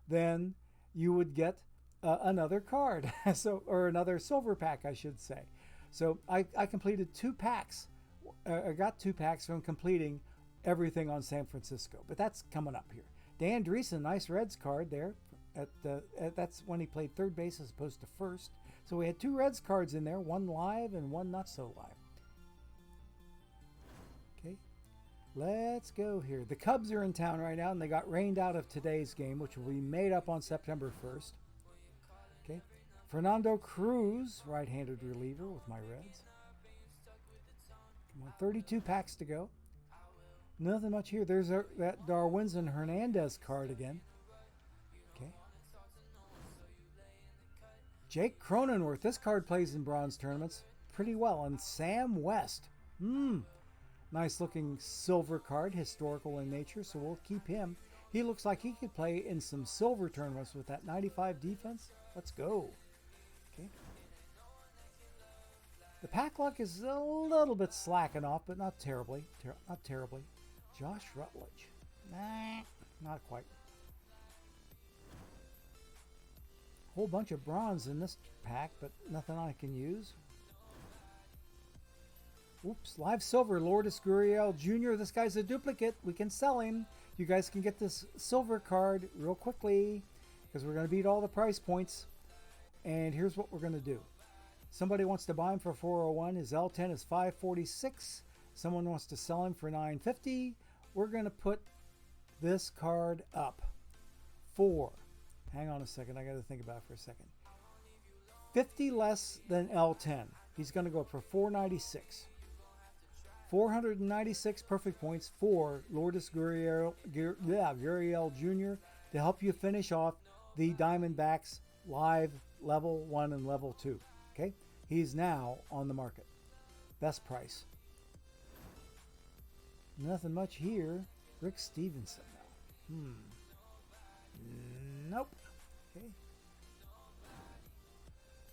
then you would get another card, or another silver pack, I should say. So I completed 2 packs. I got 2 packs from completing everything on San Francisco, but that's coming up here. Dan Dreesen, nice Reds card there. That's when he played third base as opposed to first. So we had 2 Reds cards in there, 1 live and 1 not so live. Okay, let's go here. The Cubs are in town right now, and they got rained out of today's game, which will be made up on September 1st. Okay, Fernando Cruz, right-handed reliever with my Reds. Come on, 32 packs to go. Nothing much here. There's that Darwinson Hernandez card again. Okay. Jake Cronenworth. This card plays in bronze tournaments pretty well. And Sam West. Nice looking silver card, historical in nature, so we'll keep him. He looks like he could play in some silver tournaments with that 95 defense. Let's go. Okay. The pack luck is a little bit slacking off, but not terribly. Not terribly. Josh Rutledge. Nah, not quite. Whole bunch of bronze in this pack, but nothing I can use. Oops, live silver, Lourdes Gurriel Jr. This guy's a duplicate. We can sell him. You guys can get this silver card real quickly, because we're going to beat all the price points. And here's what we're going to do. Somebody wants to buy him for 401. His L10 is 546. Someone wants to sell him for 950. We're going to put this card up for, hang on a second, I got to think about it for a second. 50 less than L10. He's going to go for 496. 496 perfect points for Lourdes Gurriel Jr. to help you finish off the Diamondbacks live level 1 and level 2. Okay? He's now on the market. Best price. Nothing much here. Rick Stevenson now. Nope. Okay.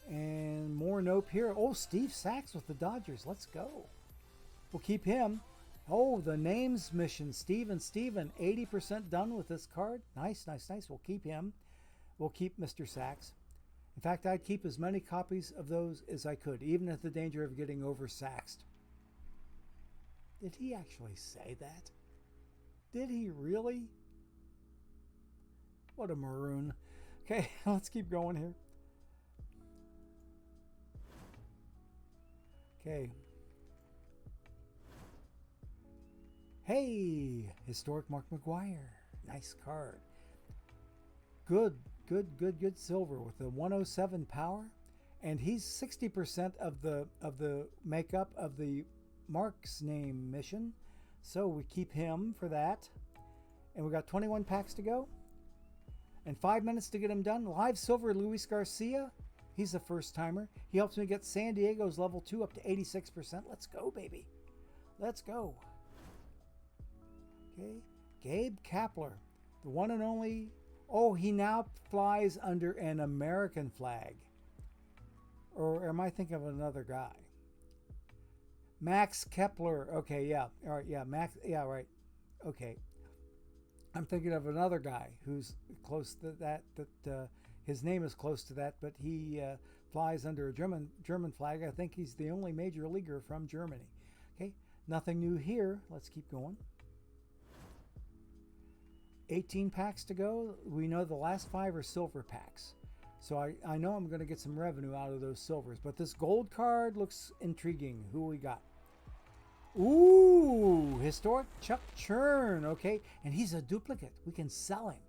And more nope here. Oh, Steve Sachs with the Dodgers. Let's go. We'll keep him. Oh, the names mission. Steven, 80% done with this card. Nice, nice, nice. We'll keep him. We'll keep Mr. Sachs. In fact, I'd keep as many copies of those as I could, even at the danger of getting oversaxed. Did he actually say that? Did he really? What a maroon. Okay, let's keep going here. Okay. Hey, historic Mark McGuire. Nice card. Good silver with the 107 power, and he's 60% of the makeup of the Mark's name mission, so we keep him for that. And we got 21 packs to go, and 5 minutes to get him done. Live silver Luis Garcia. He's a first timer. He helps me get San Diego's level 2 up to 86%. Let's go, baby. Let's go. Okay, Gabe Kapler, the one and only. Oh, he now flies under an American flag. Or am I thinking of another guy? Max Kepler. Okay, yeah. All right, yeah, Max. Yeah, right. Okay. I'm thinking of another guy who's close to that. His name is close to that, but he flies under a German flag. I think he's the only major leaguer from Germany. Okay, nothing new here. Let's keep going. 18 packs to go. We know the last 5 are silver packs. So I know I'm going to get some revenue out of those silvers. But this gold card looks intriguing. Who we got? Ooh, historic Chuck Churn. Okay, and he's a duplicate. We can sell him.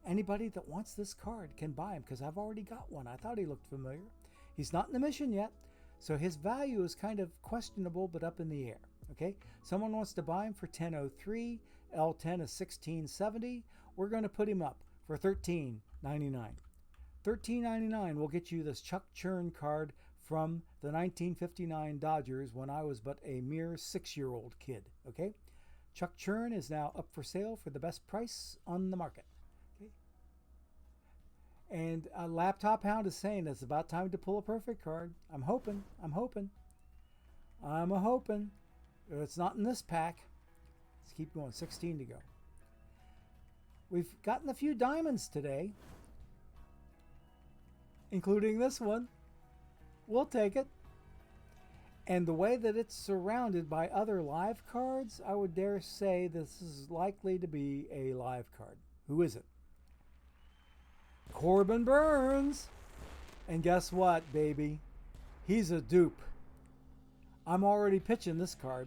Anybody that wants this card can buy him because I've already got one. I thought he looked familiar. He's not in the mission yet. So his value is kind of questionable but up in the air. Okay, someone wants to buy him for 10.03. L10 is 16.70. We're going to put him up for $13.99. $13.99 will get you this Chuck Churn card from the 1959 Dodgers when I was but a mere 6-year-old kid. Okay, Chuck Churn is now up for sale for the best price on the market. Okay, and Laptop Hound is saying it's about time to pull a perfect card. I'm hoping. It's not in this pack. Let's keep going. 16 to go. We've gotten a few diamonds today, including this one. We'll take it. And the way that it's surrounded by other live cards, I would dare say this is likely to be a live card. Who is it? Corbin Burns. And guess what, baby? He's a dupe. I'm already pitching this card.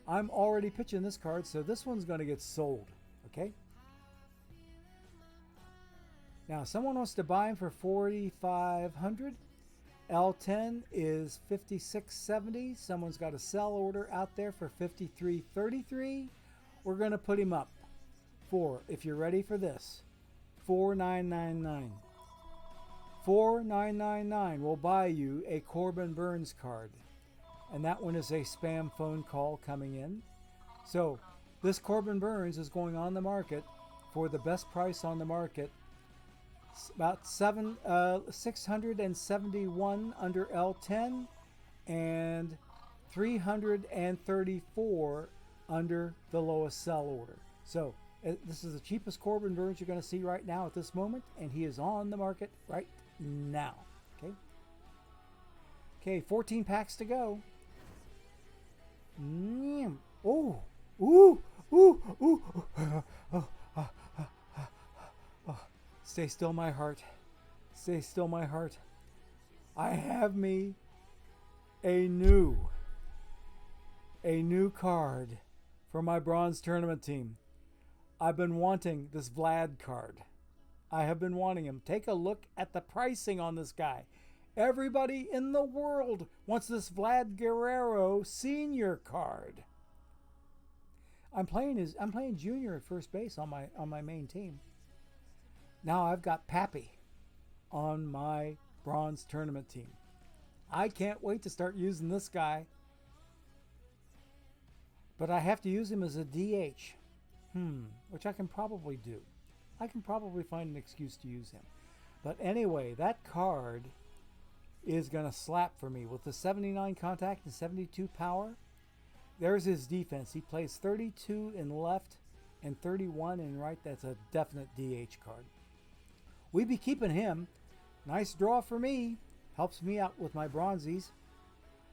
So this one's going to get sold. Okay? Now, someone wants to buy him for $4,500. L10 is $56.70. Someone's got a sell order out there for $53.33. We're going to put him up for, if you're ready for this, $4,999. $4,999 will buy you a Corbin Burns card. And that one is a spam phone call coming in. So this Corbin Burns is going on the market for the best price on the market. It's about 671 under L10 and 334 under the lowest sell order. So this is the cheapest Corbin Burns you're going to see right now at this moment, and he is on the market right now. Okay, 14 packs to go. Oh, ooh. Stay still, my heart. Stay still, my heart. I have me a new card for my bronze tournament team. I've been wanting this Vlad card. I have been wanting him. Take a look at the pricing on this guy. Everybody in the world wants this Vlad Guerrero Senior card. I'm playing junior at first base on my main team. Now I've got Pappy on my bronze tournament team. I can't wait to start using this guy. But I have to use him as a DH. Which I can probably do. I can probably find an excuse to use him. But anyway, that card is going to slap for me with the 79 contact and 72 power. there's his defense. He plays 32 in left and 31 in right. That's a definite DH card. We be keeping him. Nice draw for me. Helps me out with my bronzies.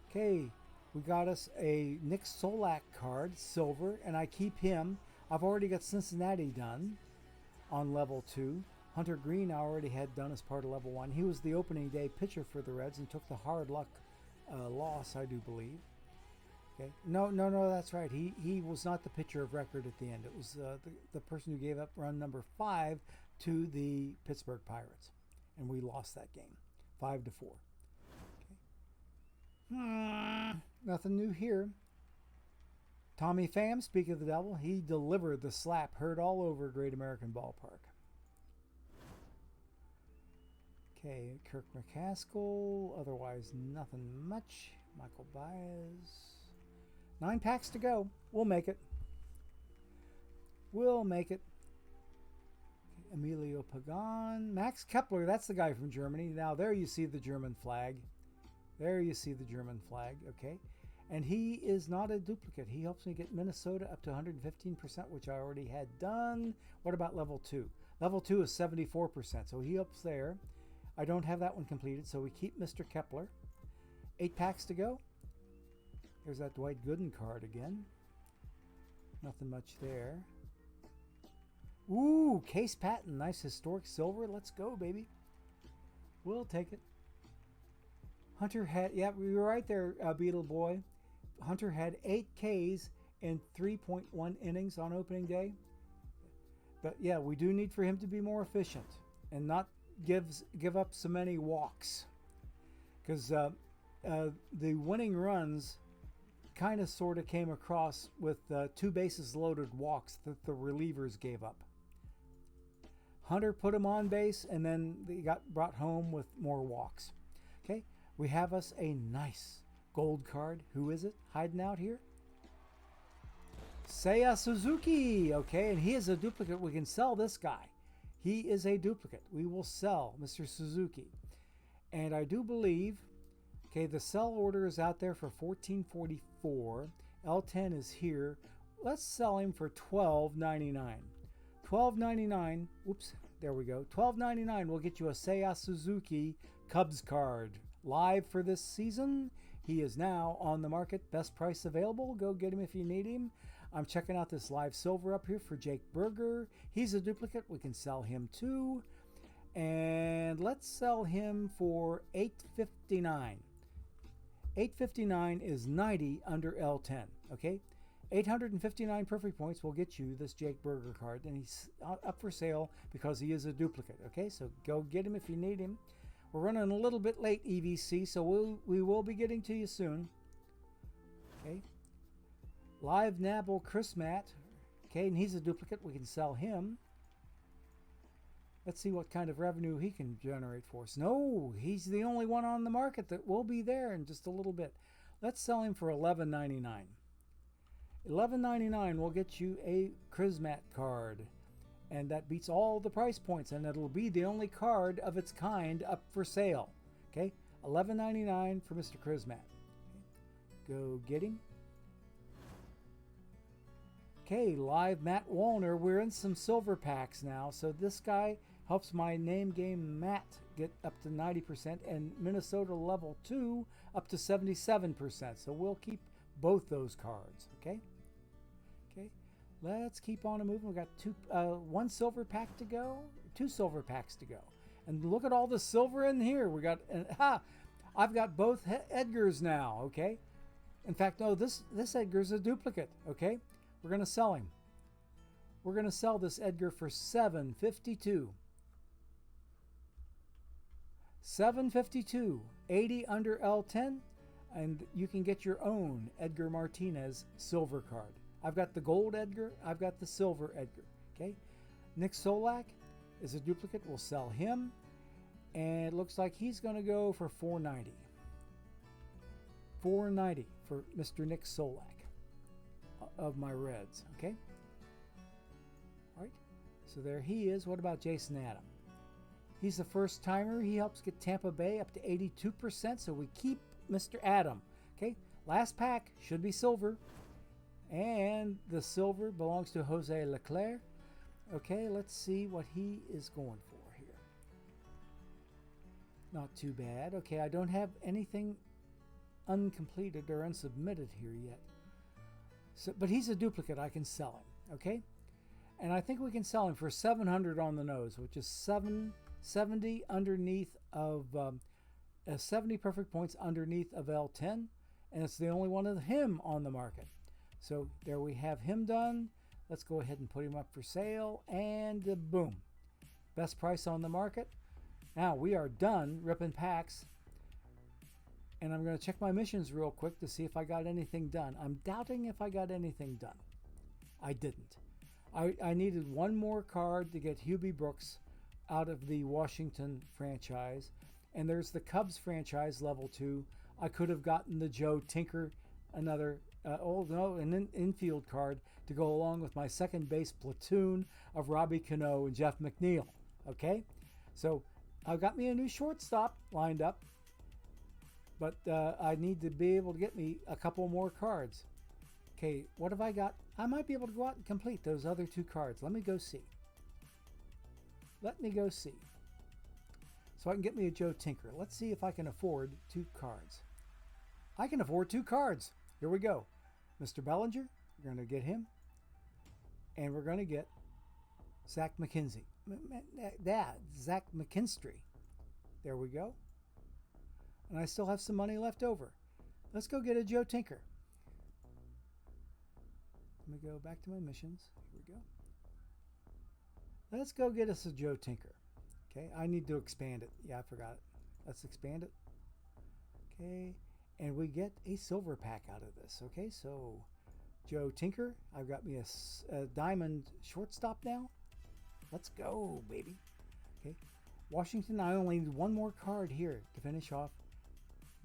Okay, we got us a Nick Solak card, silver, and I keep him. I've already got Cincinnati done on level 2. Hunter Green I already had done as part of level 1. He was the opening day pitcher for the Reds and took the hard luck loss, I do believe. Okay, no, that's right. He was not the pitcher of record at the end. It was the person who gave up run number 5 to the Pittsburgh Pirates, and we lost that game, 5-4. Okay. Nothing new here. Tommy Pham, speak of the devil, he delivered the slap heard all over Great American Ballpark. Okay, Kirk McCaskill, otherwise nothing much. Michael Baez. 9 packs to go. We'll make it. We'll make it. Okay, Emilio Pagan. Max Kepler, that's the guy from Germany. Now there you see the German flag. There you see the German flag, okay? And he is not a duplicate. He helps me get Minnesota up to 115%, which I already had done. What about level 2? Level 2 is 74%, so he helps there. I don't have that one completed, so we keep Mr. Kepler. 8 packs to go. There's that Dwight Gooden card again. Nothing much there. Ooh, Case Patton. Nice historic silver. Let's go, baby. We'll take it. Hunter had, yeah, we were right there, Beetle Boy. Hunter had 8 Ks in 3.1 innings on opening day. But yeah, we do need for him to be more efficient and not give up so many walks. Because the winning runs kind of sort of came across with 2 bases loaded walks that the relievers gave up. Hunter put him on base, and then they got brought home with more walks. Okay, we have us a nice gold card. Who is it hiding out here? Seiya Suzuki. Okay, and he is a duplicate. We can sell this guy. He is a duplicate. We will sell Mr. Suzuki. And I do believe, okay, the sell order is out there for $14.44. L10 is here. Let's sell him for $12.99. $12.99. Oops, there we go. $12.99 will get you a Seiya Suzuki Cubs card. Live for this season. He is now on the market. Best price available. Go get him if you need him. I'm checking out this live silver up here for Jake Berger. He's a duplicate. We can sell him too. And let's sell him for $8.59. $8.59 is 90 under L10. Okay, 859 perfect points will get you this Jake Berger card, and he's up for sale because he is a duplicate. Okay, so go get him if you need him. We're running a little bit late, EVC, so we will be getting to you soon. Okay, live Nabble Chris Matt. Okay, and he's a duplicate. We can sell him. Let's see what kind of revenue he can generate for us. No, he's the only one on the market that will be there in just a little bit. Let's sell him for $11.99. $11.99 will get you a Chrismat card. And that beats all the price points, and it'll be the only card of its kind up for sale. Okay, $11.99 for Mr. Chrismat. Go get him. Okay, live Matt Wallner. We're in some silver packs now, so this guy helps my name game Matt get up to 90% and Minnesota level 2 up to 77%. So we'll keep both those cards, okay? Okay, let's keep on moving. We got 1 silver pack to go, 2 silver packs to go. And look at all the silver in here. We got, I've got both Edgars now, okay? In fact, no, this Edgar's a duplicate, okay? We're going to sell him. We're going to sell this Edgar for $7.52. $7.52. 80 under L10. And you can get your own Edgar Martinez silver card. I've got the gold Edgar. I've got the silver Edgar. Okay. Nick Solak is a duplicate. We'll sell him. And it looks like he's going to go for $4.90. $4.90 for Mr. Nick Solak of my Reds. Okay. All right. So there he is. What about Jason Adam? He's the first timer. He helps get Tampa Bay up to 82%. So we keep Mr. Adam. Okay. Last pack should be silver. And the silver belongs to Jose Leclerc. Okay, let's see what he is going for here. Not too bad. Okay, I don't have anything uncompleted or unsubmitted here yet. So, but he's a duplicate. I can sell him. Okay, and I think we can sell him for 700 on the nose, which is 770 underneath of 70 perfect points underneath of L10, and it's the only one of him on the market. So there we have him done. Let's go ahead and put him up for sale, and boom, best price on the market. Now we are done ripping packs, and I'm going to check my missions real quick to see if I got anything done. I'm doubting if I got anything done. I didn't. I needed one more card to get Hubie Brooks out of the Washington franchise, and there's the Cubs franchise level 2. I could have gotten the Joe Tinker, another an infield card to go along with my second base platoon of Robbie Cano and Jeff McNeil. Okay, so I've got me a new shortstop lined up, but I need to be able to get me a couple more cards. Okay, what have I got? I might be able to go out and complete those other 2 cards. Let me go see. So I can get me a Joe Tinker. Let's see if I can afford 2 cards. I can afford 2 cards. Here we go. Mr. Bellinger, we're going to get him. And we're going to get Zach McKenzie. Zach McKinstry. There we go. And I still have some money left over. Let's go get a Joe Tinker. Let me go back to my missions. Here we go. Let's go get us a Joe Tinker. Okay, I need to expand it. Yeah, I forgot it. Let's expand it. Okay, and we get a silver pack out of this. Okay, so Joe Tinker. I've got me a diamond shortstop now. Let's go, baby. Okay, Washington, I only need one more card here to finish off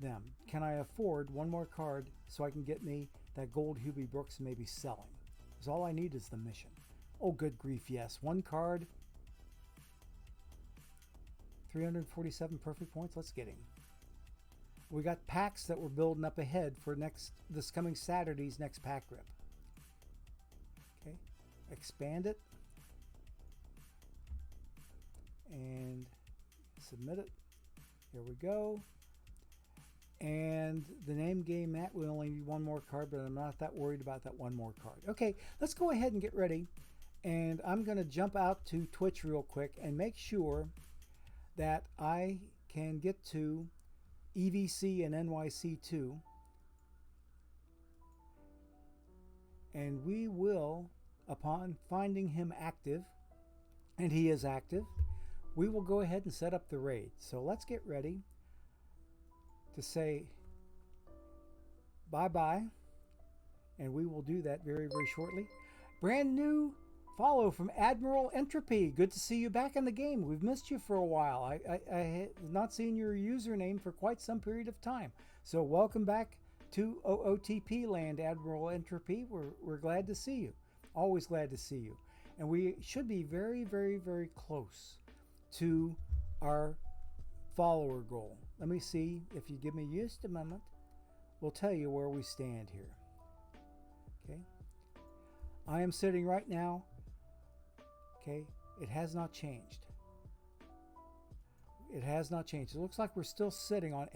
them. Can I afford one more card so I can get me that gold Hubie Brooks and maybe sell him? Because all I need is the mission. Oh, good grief, yes. One card. 347 perfect points. Let's get him. We got packs that we're building up ahead for this coming Saturday's next pack rip. Okay, expand it and submit it. Here we go. And the name game mat, we only need one more card, but I'm not that worried about that one more card. Okay, let's go ahead and get ready. And I'm going to jump out to Twitch real quick and make sure that I can get to EVC and NYC2. And we will, upon finding him active, and he is active, we will go ahead and set up the raid. So let's get ready to say bye-bye. And we will do that very, very shortly. Brand new follow from Admiral Entropy. Good to see you back in the game. We've missed you for a while. I have not seen your username for quite some period of time. So welcome back to OOTP land, Admiral Entropy. We're glad to see you. Always glad to see you. And we should be very, very, very close to our follower goal. Let me see. If you give me just a moment, we'll tell you where we stand here. Okay. I am sitting right now. Okay, it has not changed. It has not changed. It looks like we're still sitting on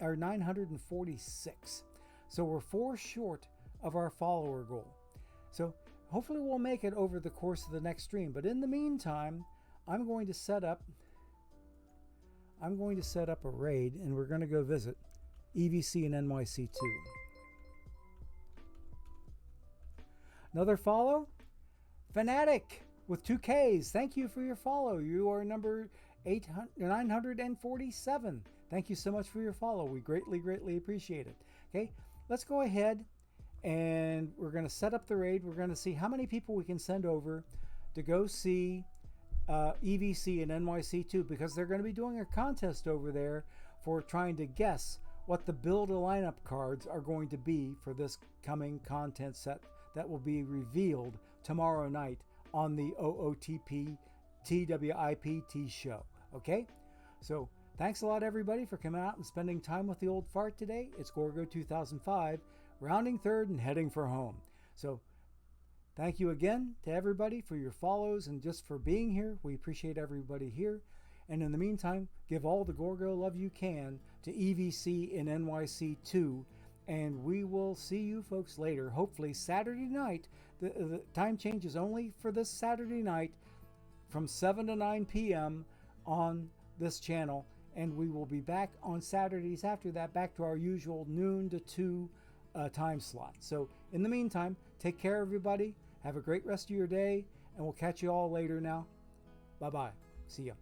946. So we're 4 short of our follower goal. So hopefully we'll make it over the course of the next stream. But in the meantime, I'm going to set up a raid, and we're going to go visit EVC and NYC2. Another follow, Fanatic with 2 Ks. Thank you for your follow. You are number 947. Thank you so much for your follow. We greatly, greatly appreciate it. Okay, let's go ahead and we're going to set up the raid. We're going to see how many people we can send over to go see EVC and NYC2, because they're going to be doing a contest over there for trying to guess what the build a lineup cards are going to be for this coming content set that will be revealed tomorrow night on the OOTP TWIPT show. Okay, so thanks a lot everybody for coming out and spending time with the old fart today. It's Gorgo 2005, rounding third and heading for home. So thank you again to everybody for your follows and just for being here. We appreciate everybody here. And in the meantime, give all the Gorgo love you can to EVC in NYC 2. And we will see you folks later. Hopefully Saturday night. The time change is only for this Saturday night from 7 to 9 p.m. on this channel. And we will be back on Saturdays after that, back to our usual noon to 2 time slot. So in the meantime, take care, everybody. Have a great rest of your day. And we'll catch you all later now. Bye-bye. See ya.